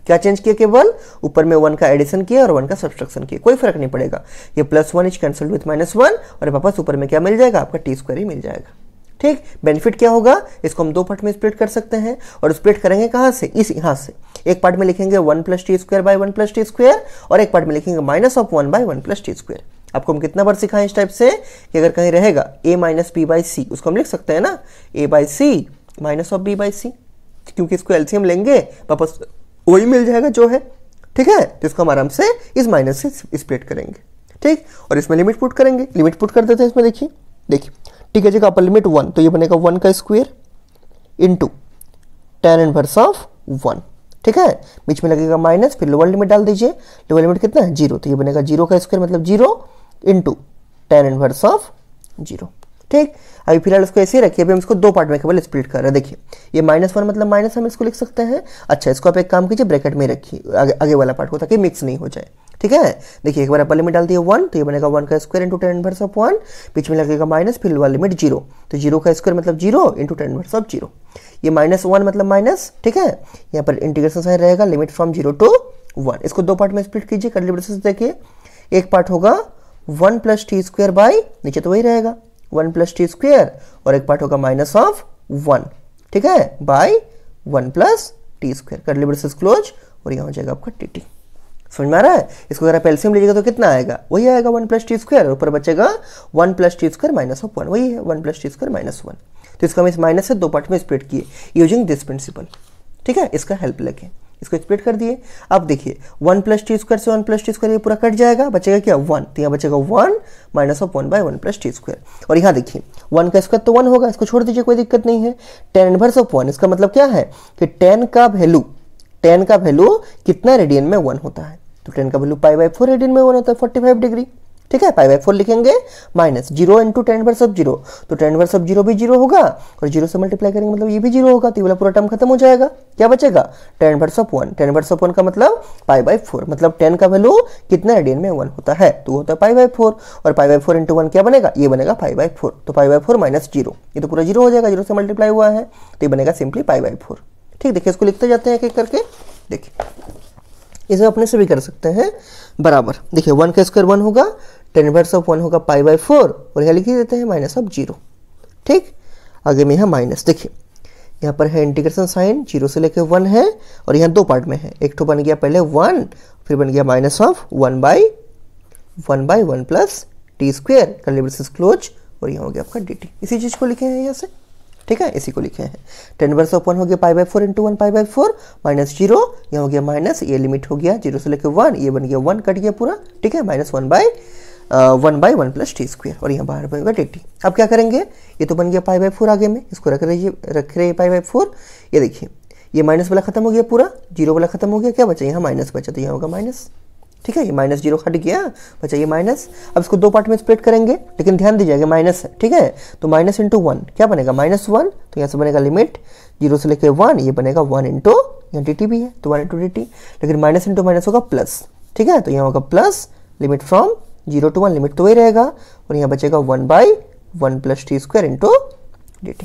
क्या चेंज किया, केवल ऊपर में 1 का एडिशन किया और 1 का सब्सट्रैक्शन किया, कोई फर्क नहीं पड़ेगा, ये +1 इज कैंसल्ड विथ -1, और वापस ऊपर में क्या मिल जाएगा, आपका t² ही मिल जाएगा, ठीक। बेनिफिट क्या होगा, इसको हम 2 पार्ट में स्प्लिट कर सकते हैं, और स्प्लिट करेंगे कहाँ से, इस यहाँ से, एक पार्ट में लिखेंगे 1 + t²/1 + t², और एक पार्ट में लिखेंगे -1/1 + t²। आपको हम कितना बार सिखाएं इस टाइप से कि अगर कहीं रहेगा a - b/c, उसको हम लिख सकते हैं ना a/c -b/c, क्योंकि इसको एलसीएम लेंगे वापस वही मिल जाएगा जो है, ठीक है। तो इसको हम आराम से इस माइनस से स्प्लिट करेंगे, ठीक, और इसमें लिमिट पुट करेंगे, लिमिट पुट कर देते हैं इसमें, देखिए ठीक है, जगह अपर लिमिट 1, तो ये बनेगा 1 का square into tan inverse of 1, ठीक है, बीच में लगेगा माइनस, फिर लोअर लिमिट डाल दीजिए, लोअर लिमिट कितना है 0, तो ये बनेगा 0 का स्क्वायर मतलब 0 इंटू tan इनवर्स ऑफ 0, ठीक, अभी फिलहाल इसको ऐसे ही रखिए, अभी हम इसको दो पार्ट में केवल स्प्लिट कर रहे हैं। देखिए ये -1 मतलब माइनस हम इसको लिख सकते हैं। अच्छा, इसको आप एक काम कीजिए, ब्रैकेट में रखिए आगे वाला पार्ट को, ताकि मिक्स नहीं हो जाए। ठीक है, देखिए एक बार अपर लिमिट डाल दिए 1, तो ये बनेगा 1 का स्क्वायर इंटू 10 इनवर्स ऑफ 1, बीच में लगेगा माइनस, फिर लोअर लिमिट 0, तो 0 का स्क्वायर मतलब 0 इंटू 10 इनवर्स ऑफ 0। ये -1 मतलब माइनस, ठीक है, यहाँ पर इंटीग्रेशन साइन रहेगा, लिमिट फ्रॉम 0 टू 1। इसको दो पार्ट में स्प्लिट कीजिए, कर्ली ब्रेसेस देखिए, एक पार्ट होगा 1 प्लस टी स्क्वायर बाई, नीचे तो वही रहेगा 1 प्लस टी स्क्वायर, और एक पार्ट होगा माइनस ऑफ 1, ठीक है, by 1 plus t square, curly braces close, और यहाँ हो जाएगा आपका टी। समझ में आ रहा है? इसको अगर आप एलसीएम लीजिएगा तो कितना आएगा, वही आएगा 1 प्लस टी स्क्वायर, ऊपर बचेगा 1 plus t square minus of 1, वही है 1 प्लस टी स्क्वायर माइनस 1। तो इसको हम इस माइनस से दो पार्ट में स्प्लिट किए यूजिंग दिस प्रिंसिपल। ठीक है, इसका हेल्प लेके इसको स्प्लिट कर दिए। अब देखिए 1 प्लस टी स्क्वायर से 1 प्लस टी स्क्वायर ये पूरा कट जाएगा, बचेगा क्या 1, तो यहाँ बचेगा 1 minus of 1 by 1 plus t square. और यहाँ देखिए 1 का स्क्वायर तो 1 होगा, इसको छोड़ दीजिए, कोई दिक्कत नहीं है। tan इनवर्स ऑफ 1, इसका मतलब क्या है कि tan का वैल्यू कितना रेडियन में 1 होता है, तो 10 का वैल्यू π/4 रेडियन में 1 होता है, 45 डिग्री। ठीक है, π/4 लिखेंगे, माइनस 0 इंटू 10 इनवर्स ऑफ 0, तो 10 इनवर्स ऑफ 0 भी 0 होगा, और 0 से मल्टीप्लाई करेंगे मतलब ये भी 0 होगा, तो ये वाला पूरा टर्म खत्म हो जाएगा। क्या बचेगा, 10 इनवर्स ऑफ 1, 10 इनवर्स ऑफ 1 का मतलब π/4, मतलब 10 का वैल्यू कितना रेडियन में 1 होता है, तो होता है π/4, और π/4 इंटू 1 क्या बनेगा, ये बनेगा π/4, तो π/4 माइनस 0, ये तो पूरा 0 हो जाएगा, 0 से मल्टीप्लाई हुआ है, तो ये बनेगा सिंपली π/4। ठीक, देखिए इसको लिखते जाते हैं एक एक करके। देखिए इसे अपने से भी कर सकते हैं बराबर, देखिए 1 का स्क्वायर 1 होगा, 10 इनवर्स ऑफ 1 होगा π/4, और यहाँ लिख ही देते हैं माइनस ऑफ 0। ठीक, आगे में यहाँ माइनस, देखिए यहाँ पर है इंटीग्रेशन साइन, 0 से लेकर 1 है, और यहाँ दो पार्ट में है, एक तो बन गया पहले 1, फिर बन गया minus of 1 by 1 plus t square, curly braces close, और यहाँ हो गया आपका dt। इसी चीज़ को लिखे हैं यहाँ से। ठीक है, इसी को लिखे हैं, 10 इनवर्स ऑफ 1 हो गया π/4 इंटू 1 π/4 माइनस 0, यहाँ हो गया माइनस, ये लिमिट हो गया 0 से लेकर 1, ये बन गया 1 कट गया पूरा। ठीक है, minus 1 by 1 plus t square, और यहाँ बाहर बनेगा dt। अब क्या करेंगे, ये तो बन गया π/4, आगे में इसको रख रहे π/4, ये देखिए ये माइनस वाला खत्म हो गया पूरा, 0 वाला खत्म हो गया, क्या बचा, यहाँ माइनस बचा, तो यहाँ होगा माइनस। ठीक है, ये माइनस 0 हट गया, बचा ये माइनस। अब इसको दो पार्ट में स्प्लिट करेंगे, लेकिन ध्यान दीजिएगा माइनस है। ठीक है, तो माइनस इंटू 1 क्या बनेगा, -1, तो यहाँ से बनेगा लिमिट 0 से लेकर 1, ये बनेगा 1 इंटू, यहाँ dt भी है तो 1 इंटू dt, लेकिन माइनस इंटू माइनस होगा प्लस। ठीक है, तो यहाँ होगा plus, limit from 0 to 1, limit तो वही रहेगा, और यहाँ बचेगा 1 by 1 plus t square into dt।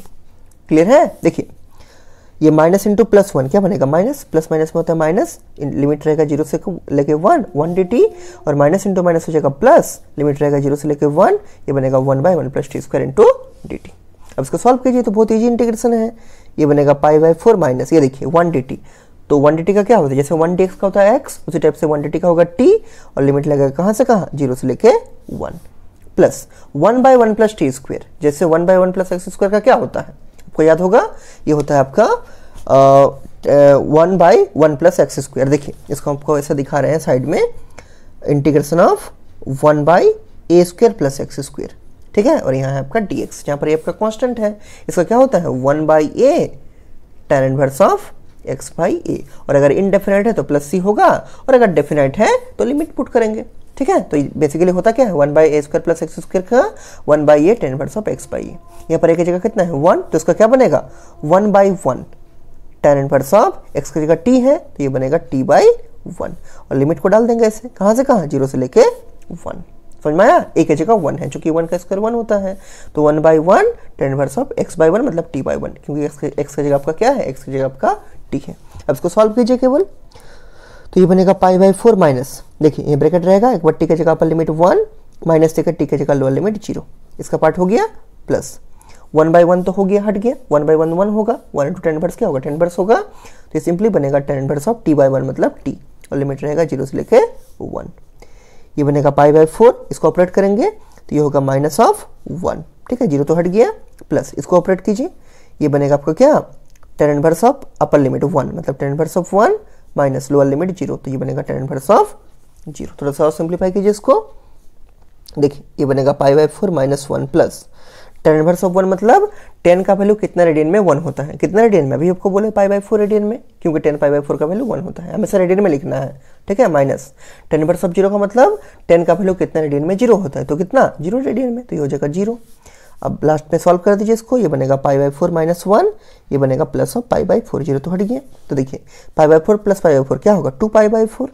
Clear है? देखिए ये माइनस इंटू प्लस 1 क्या बनेगा, माइनस, प्लस माइनस में होता है माइनस, लिमिट रहेगा 0 से लेके 1 dt, और माइनस इंटू माइनस हो जाएगा प्लस, लिमिट रहेगा 0 से लेके 1, ये बनेगा 1 by 1 plus t square into dt। अब इसको सॉल्व कीजिए तो बहुत ईजी इंटीग्रेशन है, ये बनेगा π/4 माइनस, ये देखिए 1 dt, तो 1 dt का क्या होता है, जैसे 1 dx का होता है x, उसी टाइप से 1 dt का होगा t, और लिमिट लगेगा कहाँ से कहाँ, 0 से लेके 1, plus 1 by 1 plus t square, जैसे 1 बाई 1 प्लस एक्स स्क्वायर का क्या होता है, आपको याद होगा, ये होता है आपका 1 बाई 1 प्लस एक्स स्क्वायर। देखिए इसको आपको ऐसा दिखा रहे हैं साइड में, integration of 1 by a square plus x square. ठीक है, और यहाँ है आपका dx, यहाँ पर ये आपका कांस्टेंट है, इसका क्या होता है 1 by a tan inverse of x by a, और अगर इनडेफिनाइट है तो प्लस सी होगा, और अगर डेफिनाइट है तो लिमिट पुट करेंगे। ठीक है, तो बेसिकली होता क्या है 1 by a square plus x square का 1 by a tan inverse of x by a, यहाँ पर एक जगह कितना है 1, तो इसका क्या बनेगा 1 by 1 tan inverse of x की जगह t है, तो ये बनेगा t बाई 1, और लिमिट को डाल देंगे ऐसे, कहाँ से कहाँ, 0 से लेके 1। समझ में आया, एक जगह 1 है, चूंकि 1 का स्क्वायर 1 होता है, तो 1 by 1 tan inverse of x by 1 मतलब t बाई 1, क्योंकि x की जगह आपका क्या है, x की जगह आपका t है। अब इसको सॉल्व कीजिए केवल, तो ये बनेगा π/4 माइनस, देखिए ये ब्रैकेट रहेगा, एक बार t की जगह पर लिमिट 1, माइनस देकर t की जगह लोअर लिमिट 0, इसका पार्ट हो गया, प्लस 1 बाई 1 तो हो गया, हट गया, 1 बाई 1 1 होगा, 1 इंटू tan इनवर्स क्या होगा, tan इनवर्स होगा, तो ये सिंपली बनेगा tan inverse of t by 1 मतलब t, और लिमिट रहेगा 0 से लेके 1, ये बनेगा π/4, इसको ऑपरेट करेंगे तो ये होगा माइनस ऑफ 1। ठीक है, 0 तो हट गया, प्लस इसको ऑपरेट कीजिए, ये बनेगा आपका क्या tan inverse of upper limit 1 मतलब tan inverse of 1 minus lower limit 0, तो ये बनेगा tan इनवर्स ऑफ 0। थोड़ा सा और सिंप्लीफाई कीजिए इसको, देखिए ये बनेगा π/4 minus 1 plus tan inverse of 1 मतलब 10 का वैल्यू कितना रेडियन में 1 होता है, कितना रेडियन में, अभी आपको बोले π/4 रेडियन में, क्योंकि 10 π/4 का वैल्यू 1 होता है, हमेशा रेडियन में लिखना है। ठीक है, माइनस tan इनवर्स ऑफ 0 का मतलब 10 का वैल्यू कितना रेडियन में 0 होता है, तो कितना 0 रेडियन में, तो ये हो जाएगा 0। अब लास्ट में सॉल्व कर दीजिए इसको, ये बनेगा पाई बाई 4 माइनस 1, ये बनेगा प्लस ऑफ पाई बाई 4, 0 तो हट गया। तो देखिए पाई बाई 4 प्लस पाई बाई 4 क्या होगा 2 पाई बाई 4,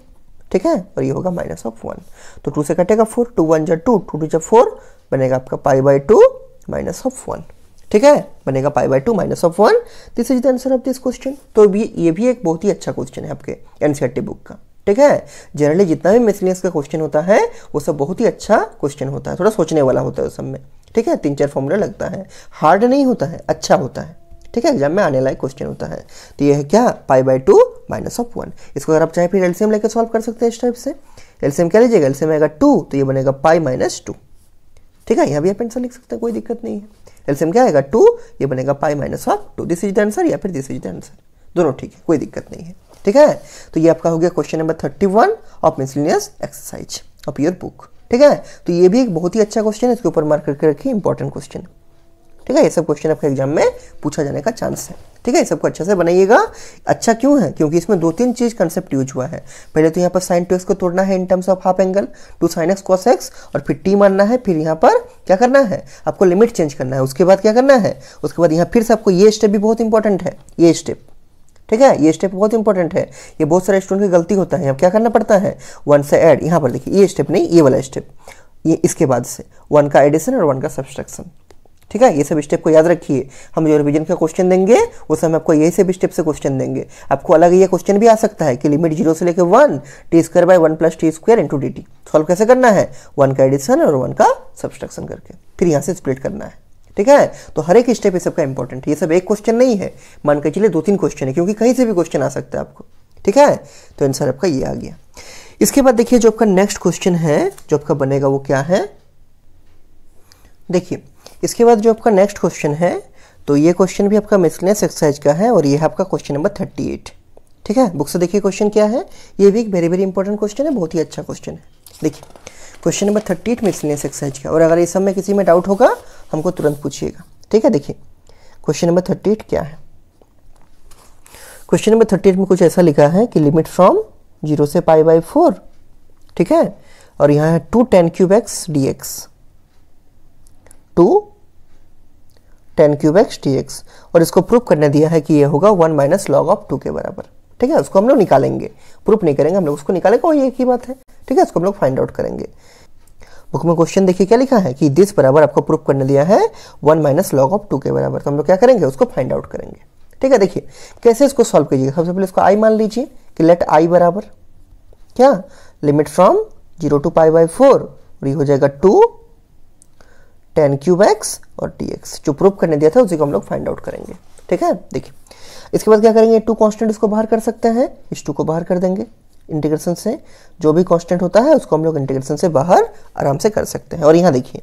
ठीक है, और ये होगा माइनस ऑफ 1। तो 2 से कटेगा 4, 2 1 जा 2, 2 2 जा 4, बनेगा आपका पाई बाई 2 माइनस ऑफ 1, ठीक है, बनेगा पाई by 2 minus of 1। This is the answer of this question. तो ये भी एक बहुत ही अच्छा क्वेश्चन है आपके एनसीईआरटी बुक का, ठीक है। जनरली जितना भी मिसलेनियस का क्वेश्चन होता है वो सब बहुत ही अच्छा क्वेश्चन होता है, थोड़ा सोचने वाला होता है उस सब में, ठीक है, 3-4 फॉर्मूला लगता है, हार्ड नहीं होता है, अच्छा होता है, ठीक है, एग्जाम में आने लायक क्वेश्चन होता है। तो ये है क्या पाई बाई 2 माइनस ऑफ 1। इसको अगर आप चाहे फिर एलसीएम लेकर सॉल्व कर सकते हैं इस टाइप से। एलसीएम क्या लीजिएगा, एलसीएम आएगा 2 तो ये बनेगा पाई माइनस 2, ठीक है, यहाँ भी आप आंसर लिख सकते हैं, कोई दिक्कत नहीं है। एलसीएम क्या आएगा 2, ये बनेगा pi minus of 2, this is the answer या फिर दिस इज द आंसर, दोनों ठीक है, कोई दिक्कत नहीं है, ठीक है। तो ये आपका हो गया question number 31 of miscellaneous exercise of your book, ठीक है। तो ये भी एक बहुत ही अच्छा क्वेश्चन है, इसके ऊपर मार्क करके रखिए, इंपॉर्टेंट क्वेश्चन, ठीक है। ये सब क्वेश्चन आपके एग्जाम में पूछा जाने का चांस है, ठीक है। ये सबको अच्छे से बनाइएगा। अच्छा क्यों है, क्योंकि इसमें 2-3 चीज कंसेप्ट यूज हुआ है। पहले तो यहाँ पर साइन 2x को तोड़ना है इन terms of half angle, 2 sin x cos x, और फिर t मानना है, फिर यहाँ पर क्या करना है, आपको लिमिट चेंज करना है। उसके बाद क्या करना है, उसके बाद यहाँ फिर से आपको ये स्टेप भी बहुत इंपॉर्टेंट है, ये स्टेप, ठीक है, ये स्टेप बहुत इंपॉर्टेंट है। ये बहुत सारे स्टूडेंट की गलती होता है, अब क्या करना पड़ता है 1 से ऐड, यहाँ पर देखिए ये स्टेप नहीं, ये वाला स्टेप, ये इसके बाद से 1 का एडिशन और 1 का सब्सट्रैक्शन, ठीक है। ये सब स्टेप को याद रखिए। हम जो रिवीजन का क्वेश्चन देंगे वो समय आपको यही सब स्टेप से क्वेश्चन देंगे। आपको अलग ये क्वेश्चन भी आ सकता है कि लिमिट 0 से लेकर 1 T square by 1 plus t square into D T, solve कैसे करना है, 1 का एडिशन और 1 का सब्सट्रैक्शन करके, फिर यहाँ से स्प्लिट करना है, ठीक है। तो हर एक स्टेप ये सबका इंपॉर्टेंट है, ये सब एक क्वेश्चन नहीं है, मान के चलिए 2-3 क्वेश्चन है, क्योंकि कहीं से भी क्वेश्चन आ सकता है आपको, ठीक है। तो आंसर आपका ये आ गया। इसके बाद देखिए जो आपका नेक्स्ट क्वेश्चन है जो आपका बनेगा वो क्या है, देखिए इसके बाद जो आपका नेक्स्ट क्वेश्चन है, तो ये क्वेश्चन भी आपका मिसलेनियस एक्सरसाइज का है और ये है आपका क्वेश्चन नंबर 38, ठीक है। बुक से देखिए क्वेश्चन क्या है, ये भी एक वेरी वेरी इंपॉर्टेंट क्वेश्चन है, बहुत ही अच्छा क्वेश्चन है। देखिए क्वेश्चन नंबर 38 मिसलेनियस एक्सरसाइज का, और अगर इस सब में किसी में डाउट होगा हमको तुरंत पूछिएगा, ठीक है। देखिए क्वेश्चन नंबर 38 क्या है, क्वेश्चन नंबर 38 में कुछ ऐसा लिखा है कि लिमिट फ्रॉम 0 से पाई बाई 4, ठीक है, और यहाँ है 2 tan cube x dx, 2 tan cube x dx, और इसको प्रूफ करने दिया है कि ये होगा 1 माइनस लॉग ऑफ 2 के बराबर, ठीक है। उसको हम लोग निकालेंगे, प्रूफ नहीं करेंगे हम लोग, उसको निकालेंगे और ये एक ही बात है, ठीक है। उसको हम लोग फाइंड आउट करेंगे। बुक में क्वेश्चन देखिए क्या लिखा है कि दिस बराबर आपको प्रूफ करने दिया है 1 माइनस लॉग ऑफ 2 के बराबर, तो हम लोग क्या करेंगे उसको फाइंड आउट करेंगे, ठीक है। देखिए कैसे इसको सॉल्व कीजिएगा, सबसे पहले इसको i मान लीजिए कि लेट i बराबर क्या, limit from 0 to pi by 4, और ये हो जाएगा 2 tan क्यूब x और dx, जो प्रूफ करने दिया था उसी को हम लोग फाइंड आउट करेंगे, ठीक है। देखिए इसके बाद क्या करेंगे, 2 कांस्टेंट इसको बाहर कर सकते हैं, इस 2 को बाहर कर देंगे इंटीग्रेशन से, जो भी कांस्टेंट होता है उसको हम लोग इंटीग्रेशन से बाहर आराम से कर सकते हैं। और यहाँ देखिए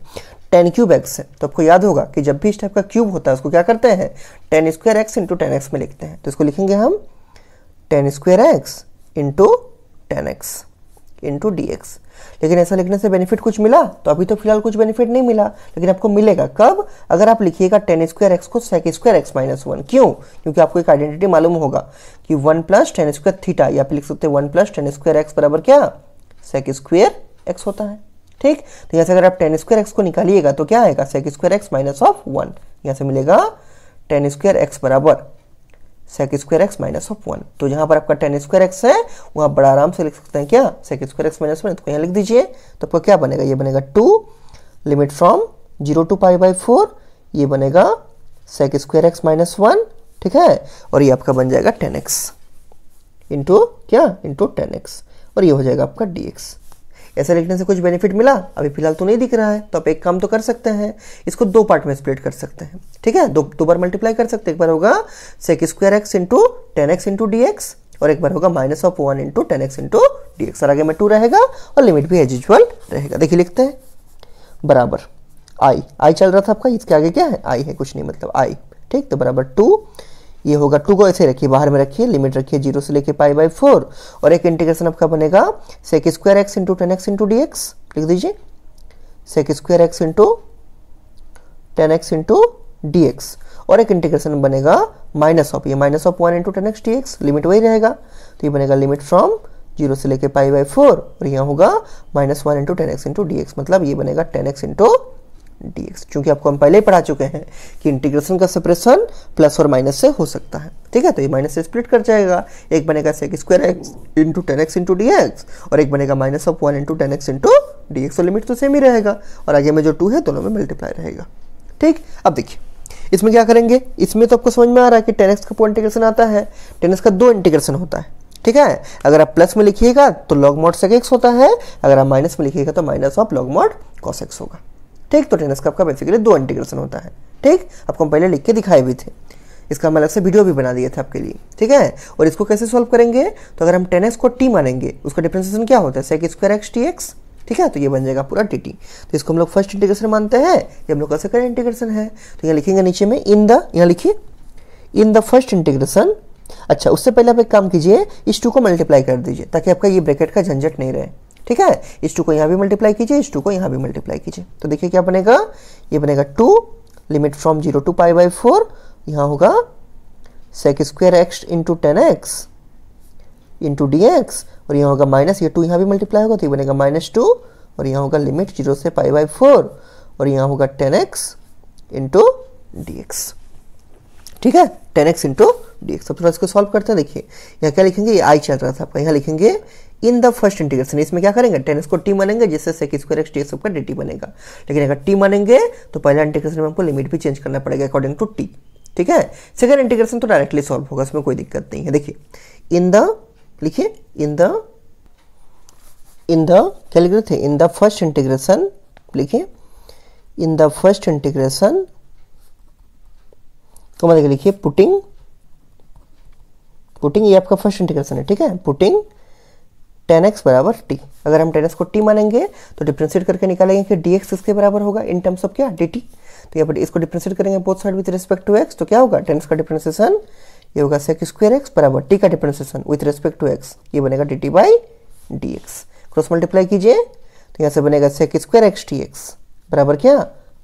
tan क्यूब x है, तो आपको याद होगा कि जब भी इस टाइप का क्यूब होता है उसको क्या करते हैं tan square x into tan x में लिखते हैं, तो इसको लिखेंगे हम tan square x into tan x into dx। लेकिन ऐसा लिखने से बेनिफिट कुछ मिला, तो अभी तो फिलहाल कुछ बेनिफिट नहीं मिला, लेकिन आपको मिलेगा कब, अगर आप लिखिएगा tan स्क्वायर x को sec स्क्वायर x माइनस 1, क्यों, क्योंकि आपको एक आइडेंटिटी मालूम होगा कि 1 प्लस tan स्क्वायर थीटा, या फिर लिख सकते हैं 1 प्लस tan स्क्वायर x बराबर क्या sec स्क्वायर x होता है, ठीक। तो यहाँ से अगर आप tan स्क्वायर x को निकालिएगा तो क्या आएगा sec square x minus of 1, यहाँ से मिलेगा tan स्क्वायर x बराबर sec square x minus of 1। तो जहां पर आपका tan स्क्वायर x है वहां बड़ा आराम से लिख सकते हैं क्या sec स्क्वायर x माइनस 1, तो यहाँ लिख दीजिए, तो आपका क्या बनेगा, ये बनेगा 2 limit from 0 to pi by 4, ये बनेगा sec स्क्वायर x माइनस 1, ठीक है, और ये आपका बन जाएगा tan x इंटू क्या इंटू tan x, और ये हो जाएगा आपका dx। ऐसा लिखने से कुछ बेनिफिट मिला, अभी फिलहाल तो नहीं दिख रहा है, तो आप एक काम तो कर सकते हैं, इसको 2 पार्ट में स्प्लिट कर सकते हैं, ठीक है, दो बार मल्टीप्लाई कर सकते हैं। एक बार होगा sec square x into tan x into dx, और एक बार होगा minus of 1 into tan x into dx, और आगे में 2 रहेगा और लिमिट भी एज यूजुअल रहेगा। देखिए लिखते हैं बराबर i चल रहा था आपका, इसके आगे क्या है i है, कुछ नहीं मतलब i, ठीक। तो बराबर 2, ये होगा 2 को ऐसे रखिए बाहर में रखिए, लिमिट रखिए 0 से लेके पाई बाई 4, और एक इंटीग्रेशन आपका बनेगा sec square x into tan x into dx, लिख दीजिए sec square x into tan x into dx, और एक इंटीग्रेशन बनेगा माइनस ऑफ, ये minus of 1 into tan x dx, limit वही रहेगा, तो ये बनेगा लिमिट फ्रॉम 0 से लेके पाई बाई 4, और यहाँ होगा minus 1 into tan x into dx, मतलब ये बनेगा tan x इंटू dx, क्योंकि आपको हम पहले ही पढ़ा चुके हैं कि इंटीग्रेशन का सेपरेशन प्लस और माइनस से हो सकता है। ठीक है, तो ये माइनस से स्प्लिट कर जाएगा, एक बनेगा sec square x into 10x into D और एक बनेगा minus of 1 into 10x into D, तो लिमिट तो सेम ही रहेगा और आगे में जो 2 है दोनों में मल्टीप्लाई रहेगा। ठीक, अब देखिए इसमें क्या करेंगे, इसमें तो आपको समझ में आ रहा है कि 10x का पूरा इंटीग्रेशन आता है, 10x का 2 इंटीग्रेशन होता है। ठीक है, अगर आप प्लस में लिखिएगा तो log mod sec x होता है, अगर आप माइनस में लिखिएगा तो minus of log mod cos x होगा। ठीक, तो 10x का आपका बेसिकली 2 इंटीग्रेशन होता है। ठीक, आपको हम पहले लिख के दिखाए भी थे, इसका हम अलग से वीडियो भी बना दिए थे आपके लिए। ठीक है, और इसको कैसे सॉल्व करेंगे, तो अगर हम 10x को t मानेंगे, उसका डिफरेंशिएशन क्या होता है sec स्क्वायर x dx। ठीक है, तो ये बन जाएगा पूरा dt, तो इसको हम लोग फर्स्ट इंटीग्रेशन मानते हैं, ये हम लोग का सेकंड इंटीग्रेशन है। तो यहाँ लिखेंगे नीचे में इन द, यहाँ लिखिए इन द फर्स्ट इंटीग्रेशन। अच्छा, उससे पहले आप एक काम कीजिए, इस 2 को मल्टीप्लाई कर दीजिए ताकि आपका ये ब्रैकेट का झंझट नहीं रहे। ठीक है, इस 2 को यहाँ भी मल्टीप्लाई कीजिए, इस 2 को यहाँ भी मल्टीप्लाई कीजिए, तो देखिए क्या बनेगा, ये बनेगा 2 लिमिट फ्रॉम 0 टू π/4, यहाँ होगा sec square x into 10x into dx और यहाँ होगा माइनस, ये 2 यहाँ भी मल्टीप्लाई होगा तो ये बनेगा -2 और यहाँ होगा लिमिट 0 से π/4 और यहाँ होगा 10x इंटू dx। ठीक है, 10x इंटू dx। अब थोड़ा इसको सॉल्व करते हैं। देखिए यहाँ क्या लिखेंगे, ये आई चल रहा था आपका, यहाँ लिखेंगे इन द फर्स्ट इंटीग्रेशन। इसमें क्या करेंगे, 10x को t मानेंगे जिससे sec स्क्वायर x dx का dt बनेगा, लेकिन अगर t मानेंगे तो पहला इंटीग्रेशन में हमको लिमिट भी चेंज करना पड़ेगा अकॉर्डिंग टू t। ठीक है, सेकंड इंटीग्रेशन तो डायरेक्टली सॉल्व होगा, इसमें कोई दिक्कत नहीं है। देखिए इन द, लिखिए इन द क्या लिख रहे थे, इन द फर्स्ट इंटीग्रेशन, लिखिए इन द फर्स्ट इंटीग्रेशन तो मतलब लिखिए पुटिंग ये आपका फर्स्ट इंटीग्रेशन है। ठीक है, पुटिंग 10x बराबर t, अगर हम 10x को t मानेंगे तो डिफरेंशिएट करके निकालेंगे कि dx इसके बराबर होगा इन टर्म्स ऑफ क्या, dt। तो यहाँ पर इसको डिफरेंशिएट करेंगे both side with respect to x, तो क्या होगा 10x का डिफरेंशिएशन ये होगा sec स्क्वायर x बराबर t का differentiation with respect to x, ये बनेगा dt by dx। Cross multiply कीजिए तो यहाँ से बनेगा sec स्क्वायर x dx बराबर क्या,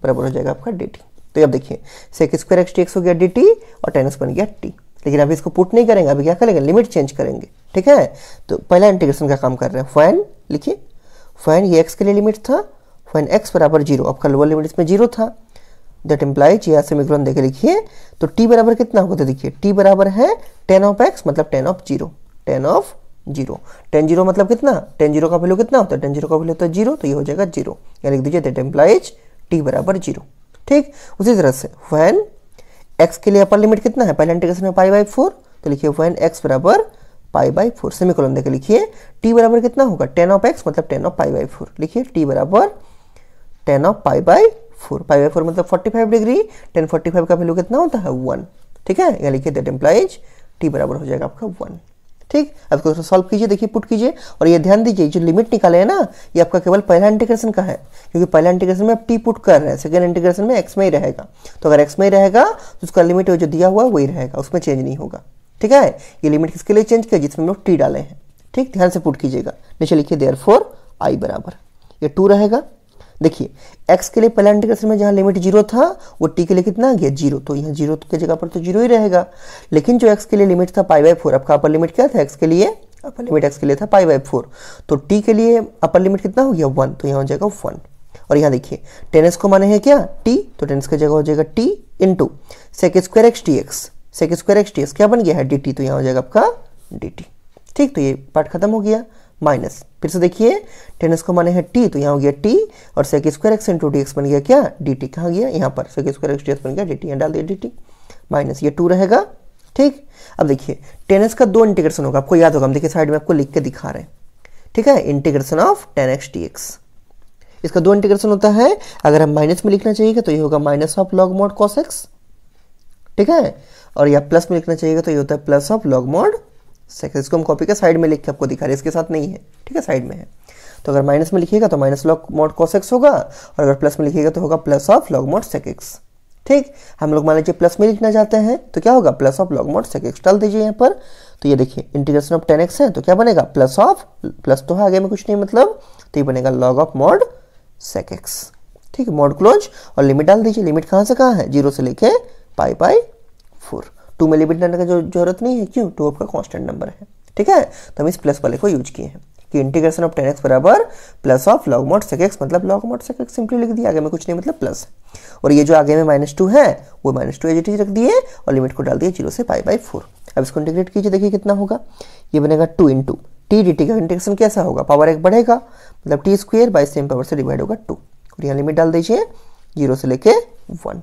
बराबर हो जाएगा आपका dt। तो अब देखिए sec स्क्वायर x dx हो गया dt और 10x बन गया t, लेकिन अभी इसको पुट नहीं करेंगे, अभी क्या करेंगे, लिमिट चेंज करेंगे। ठीक है, तो पहला इंटीग्रेशन का काम कर रहे हैं, फाइन लिखिए, फाइन ये x के लिए लिमिट था, फाइन x बराबर 0, आपका लोअर लिमिट इसमें 0 था, दैट इम्प्लाइज यहाँ से मिक्रोन देखे लिखिए तो t बराबर कितना होगा, तो देखिए t बराबर है 10 ऑफ x मतलब 10 ऑफ 0, 10 ऑफ 0, 10 0 मतलब कितना, 10 0 का वैल्यू कितना होता है, 10 0 का वैल्यू होता है 0, तो ये हो जाएगा 0, यहाँ लिख दीजिए दैट इम्प्लाइज t बराबर 0। ठीक, उसी तरह से व्हेन x के लिए अपर लिमिट कितना है, पहले इंटीग्रेशन में π/4, तो लिखिए व्हेन x बराबर π/4 सेमीकोलन देके लिखिए t बराबर कितना होगा, 10 ऑफ x मतलब 10 ऑफ π/4, लिखिए t बराबर 10 ऑफ π/4, π/4 मतलब 45 डिग्री, 10 45 का वैल्यू कितना होता है 1। ठीक है, यहाँ लिखिए दैट इम्प्लाइज t बराबर हो जाएगा आपका 1। ठीक, अब इसको सॉल्व कीजिए, देखिए पुट कीजिए और ये ध्यान दीजिए जो लिमिट निकाले है ना ये आपका केवल पहला इंटीग्रेशन का है, क्योंकि पहला इंटीग्रेशन में आप t पुट कर रहे हैं, सेकंड इंटीग्रेशन में x में ही रहेगा, तो अगर x में ही रहेगा तो उसका लिमिट जो दिया हुआ है वही रहेगा, उसमें चेंज नहीं होगा। ठीक है, ये लिमिट किसके लिए चेंज किया, जिसमें हम लोग t डाले हैं। ठीक, ध्यान से पुट कीजिएगा, नीचे लिखिए देयरफॉर i बराबर ये 2 रहेगा। देखिए x के लिए पहला इंटीग्रेशन में जहाँ लिमिट 0 था वो t के लिए कितना आ गया 0, तो यहाँ 0 की जगह पर तो 0 ही रहेगा, लेकिन जो x के लिए लिमिट था π/4, आपका अपर लिमिट क्या था x के लिए, अपर लिमिट x के लिए था π/4, तो t के लिए अपर लिमिट कितना हो गया 1, तो यहाँ हो जाएगा 1। और यहाँ देखिए 10x को माने हैं क्या t, तो 10x की जगह हो जाएगा t into sec square x dx, sec square x dx क्या बन गया है dt, तो यहाँ हो जाएगा आपका dt। ठीक, तो ये पार्ट खत्म हो गया, माइनस फिर से देखिए 10x को माने है t, तो यहाँ हो गया t और sec square x into dx बन गया क्या dt, कहाँ गया यहाँ पर sec स्क्वायर x dx बन गया dt, यहाँ डाल दिया dt, माइनस ये 2 रहेगा। ठीक, अब देखिए 10x का 2 इंटीग्रेशन होगा, आपको याद होगा, हम देखिए साइड में आपको लिख के दिखा रहे हैं। ठीक है, इंटीग्रेशन ऑफ 10x dx, इसका 2 इंटीग्रेशन होता है, अगर हम माइनस में लिखना चाहिए तो ये होगा minus of log mod cos x। ठीक है, और या प्लस में लिखना चाहिए तो ये होता है plus of log mod sec, इसको हम कॉपी के साइड में लिख के आपको दिखा रहे हैं, इसके साथ नहीं है। ठीक है, साइड में है, तो अगर माइनस में लिखिएगा तो minus log mod cos x होगा और अगर प्लस में लिखिएगा तो होगा plus of log mod sec x। ठीक, हम लोग मान लीजिए प्लस में लिखना चाहते हैं तो क्या होगा plus of log mod sec x डाल दीजिए यहाँ पर, तो ये देखिए इंटीग्रेशन ऑफ 10x है तो क्या बनेगा प्लस ऑफ, प्लस तो है आगे में कुछ नहीं मतलब, तो ये बनेगा log of mod sec x। ठीक है, मॉड क्लोज और लिमिट डाल दीजिए, लिमिट कहाँ से कहाँ है 0 से लेके π/4, 2 में लिमिट डालने का जो जरूरत नहीं है, क्यों 2 आपका कांस्टेंट नंबर है। ठीक है, तो हम इस प्लस वाले को यूज किए हैं। कि इंटीग्रेशन ऑफ 10x बराबर plus of log mod sec x, मतलब log mod sec x simply लिख दिया, आगे में कुछ नहीं मतलब प्लस। और ये जो आगे में -2 है वो -2 एज इट इज रख दिए और लिमिट को डाल दिए 0 से π/4। अब इसको इंटीग्रेट कीजिए, देखिए कितना होगा, ये बनेगा 2 इंटू टी डी टी का इंटीग्रेशन कैसा होगा, पावर 1 बढ़ेगा मतलब T square by same power से डिवाइड होगा 2, और यहाँ लिमिट डाल दीजिए 0 से लेके 1,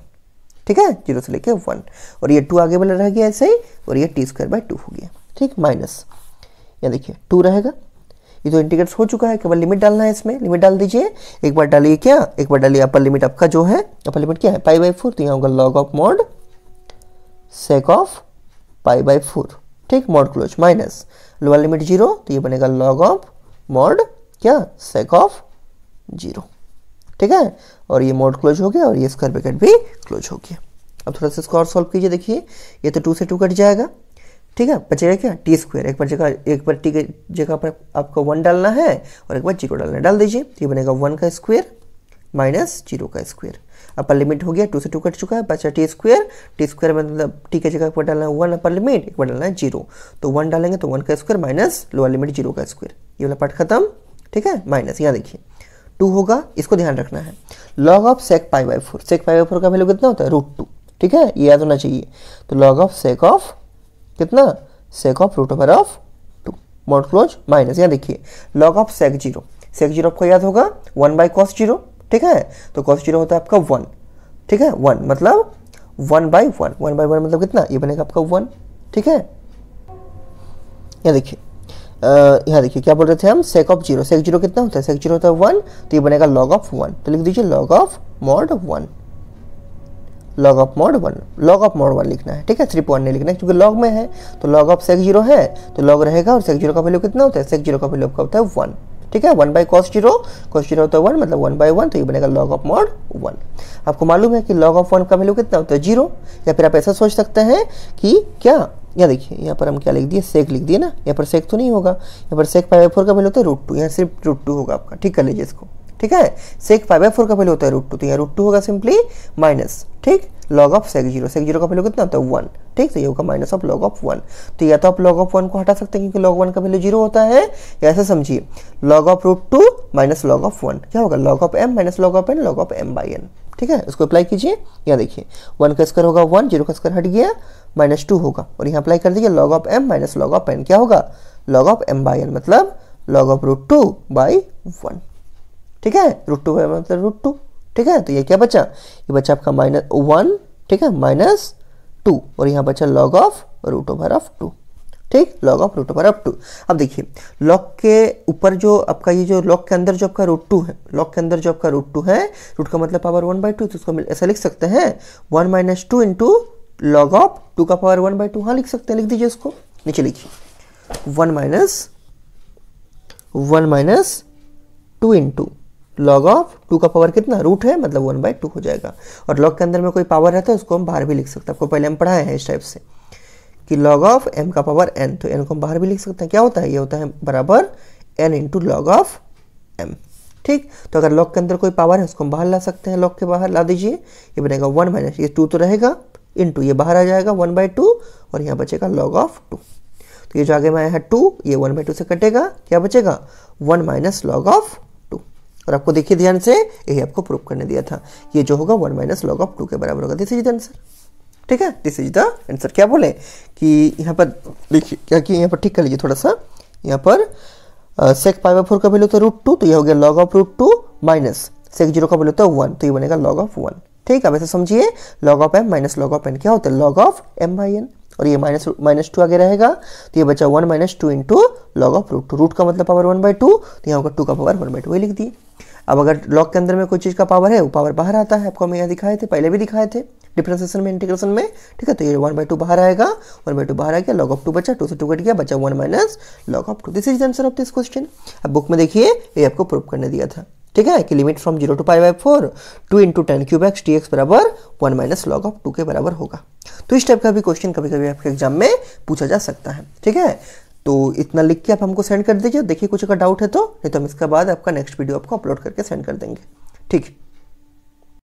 ठीक है, 0 से लेके 1, और ये 2 आगे वाला रह गया ऐसे ही, और ये टी स्क्वायर बाई 2 हो गया, ठीक, माइनस यहाँ देखिए 2 रहेगा, ये तो इंटीग्रेट हो चुका है, केवल लिमिट डालना है इसमें, लिमिट डाल दीजिए, एक बार डालिए क्या, एक बार डालिए अपर लिमिट आपका जो है, अपर लिमिट क्या है π/4, तो यहाँ होगा log of mod sec of π/4, ठीक, mod close minus lower limit 0, तो ये बनेगा लॉग ऑफ मॉड क्या सेक ऑफ 0, ठीक है, और ये मॉड क्लोज हो गया और ये स्क्वायर ब्रैकेट भी क्लोज हो गया। अब थोड़ा सा इसको और सॉल्व कीजिए, देखिए ये तो 2 से 2 कट जाएगा, ठीक है, बचेगा क्या टी स्क्वायर, एक बार टी के जगह पर आपको 1 डालना है और एक बार 0 डालना है, डाल दीजिए, तो ये बनेगा 1 का स्क्वायर माइनस 0 का स्क्वायर, अपर लिमिट हो गया 2 से 2 कट चुका है, बचा टी स्क्वायर मतलब टी के जगह पर डालना है 1 अपर लिमिट, एक बार डालना है 0, तो 1 डालेंगे तो 1 का स्क्वायर माइनस लोअर लिमिट 0 का स्क्वायर, ये वाला पार्ट खत्म, ठीक है, माइनस यहाँ देखिए 2 होगा, इसको ध्यान रखना है, लॉग ऑफ सेक π/4, सेक π/4 का वैल्यू कितना होता है √2, ठीक है, ये याद होना चाहिए, तो लॉग ऑफ सेक ऑफ कितना, sake of √2 mod close minus यहाँ देखिए लॉग ऑफ सेक 0 आपको याद होगा 1/cos 0, ठीक है, तो cos 0 होता है आपका 1, ठीक है, 1 मतलब 1/1 मतलब कितना, ये बनेगा आपका 1, ठीक है, यहाँ देखिए क्या बोल रहे थे हम, सेक ऑफ 0 कितना होता है, सेक 0 होता है 1, तो ये बनेगा लॉग ऑफ 1, तो लिख दीजिए log of mod 1, log of mod 1 लिखना है, ठीक है, 3.1 नहीं लिखना है क्योंकि लॉग में है, तो लॉग ऑफ सेक 0 है तो लॉग रहेगा, और सेक 0 का वैल्यू कितना होता है, सेक 0 का वैल्यू आपका होता है 1, ठीक है, 1/cos 0 होता है 1 मतलब 1/1, तो ये बनेगा लॉग ऑफ मॉड 1। आपको मालूम है कि लॉग ऑफ 1 का वैल्यू कितना होता है 0, या फिर आप ऐसा सोच सकते हैं कि क्या, यहाँ देखिए यहाँ पर हम क्या लिख दिए, सेक लिख दिए ना, यहाँ पर सेक तो नहीं होगा, यहाँ पर सेक π/4 का वैल्यू होता है √2, यहाँ सिर्फ √2 होगा आपका, ठीक कर लीजिए इसको, ठीक है, सेक π/4 का वैल्यू होता है √2, तो यहाँ √2 होगा सिंपली माइनस, ठीक, लॉग ऑफ सेक 0 का वैल्यू कितना होता है 1, ठीक, तो ये होगा माइनस ऑफ लॉग ऑफ 1, तो या तो आप लॉग ऑफ 1 को हटा सकते हैं क्योंकि लॉग 1 का वैल्यू 0 होता है, या ऐसे समझिए log of √2 minus log of 1 क्या होगा, log of m minus log of n, log of m/n, ठीक है, इसको अप्लाई कीजिए, यहाँ देखिए 1 का स्क्वायर होगा 1, 0 का स्क्वायर हट गया -2 होगा, और यहाँ अप्लाई कर दीजिए log of m minus log of n क्या होगा, लॉग ऑफ m/n मतलब लॉग ऑफ √2/1, ठीक है, √2 मतलब √2, ठीक है, तो ये क्या बचा, ये बचा आपका -1, ठीक है, -2, और यहाँ बचा लॉग ऑफ √2, ठीक, लॉग ऑफ √2। अब देखिए लॉग के ऊपर जो आपका ये जो लॉग के अंदर जो आपका √2 है, लॉग के अंदर जो आपका √2 है, रूट का मतलब पावर 1/2, तो इसको ऐसा लिख सकते हैं 1 - 2 इंटू लॉग ऑफ 2 का पावर 1/2, हाँ लिख सकते हैं, लिख दीजिए इसको, नीचे लिखिए 1 - 2 इंटू लॉग ऑफ 2 का पावर कितना रूट है मतलब 1/2 हो जाएगा, और लॉग के अंदर में कोई पावर रहता है उसको हम बाहर भी लिख सकते हैं, आपको पहले हम पढ़ाए हैं इस टाइप से कि लॉग ऑफ m का पावर n, तो n को हम बाहर भी लिख सकते हैं, क्या होता है, ये होता है बराबर n into log of m, ठीक, तो अगर लॉग के अंदर कोई पावर है उसको हम बाहर ला सकते हैं, लॉग के बाहर ला दीजिए, ये बनेगा 1 - ये 2 तो रहेगा इंटू ये बाहर आ जाएगा 1/2, और यहाँ बचेगा लॉग ऑफ 2, तो ये जो आगे में आया है 2, ये 1/2 से कटेगा, क्या बचेगा 1 माइनस लॉग ऑफ 2, और आपको देखिए ध्यान से यही आपको प्रूव करने दिया था, ये जो होगा 1 माइनस लॉग ऑफ 2 के बराबर होगा, दिस इज द आंसर, ठीक है, दिस इज द आंसर। क्या बोले कि यहाँ पर देखिए क्या कि यहाँ पर ठीक कर लीजिए थोड़ा सा, यहाँ पर सेक π/4 का वैल्यू तो √2, तो ये हो गया लॉग ऑफ √2 माइनस सेक 0 का वैल्यू तो 1, तो ये बनेगा लॉग ऑफ 1, ठीक, अब ऐसे समझिए log of m minus log of n क्या होता है, लॉग ऑफ m/n, और ये -2 आगे रहेगा, तो ये बचा 1 - 2 इंटू लॉग ऑफ √2, रूट का मतलब पावर 1/2, तो यहाँ होगा 2 का पावर 1/2 लिख दिए। अब अगर लॉग के अंदर में कोई चीज़ का पावर है वो पावर बाहर आता है, आपको हम यहाँ दिखाए थे, पहले भी दिखाए थे डिफरेंशिएशन में, इंटीग्रेशन में, ठीक है, तो ये 1/2 बाहर आएगा, 1/2 बाहर आ गया, लॉग ऑफ 2 बचा, 2 से 2 कट गया, बचा 1 minus log of 2, this is the answer of this question. अब बुक में देखिए ये आपको प्रूव करने दिया था, ठीक है, कि limit from 0 to π/4 2 into 10³ dx बराबर 1 माइनस लॉग ऑफ 2 के बराबर होगा। तो इस टाइप का भी क्वेश्चन कभी कभी आपके एग्जाम में पूछा जा सकता है, ठीक है, तो इतना लिख के आप हमको सेंड कर दीजिए, देखिए कुछ अगर डाउट है तो, नहीं तो हम इसके बाद आपका नेक्स्ट वीडियो आपको अपलोड करके सेंड कर देंगे, ठीक।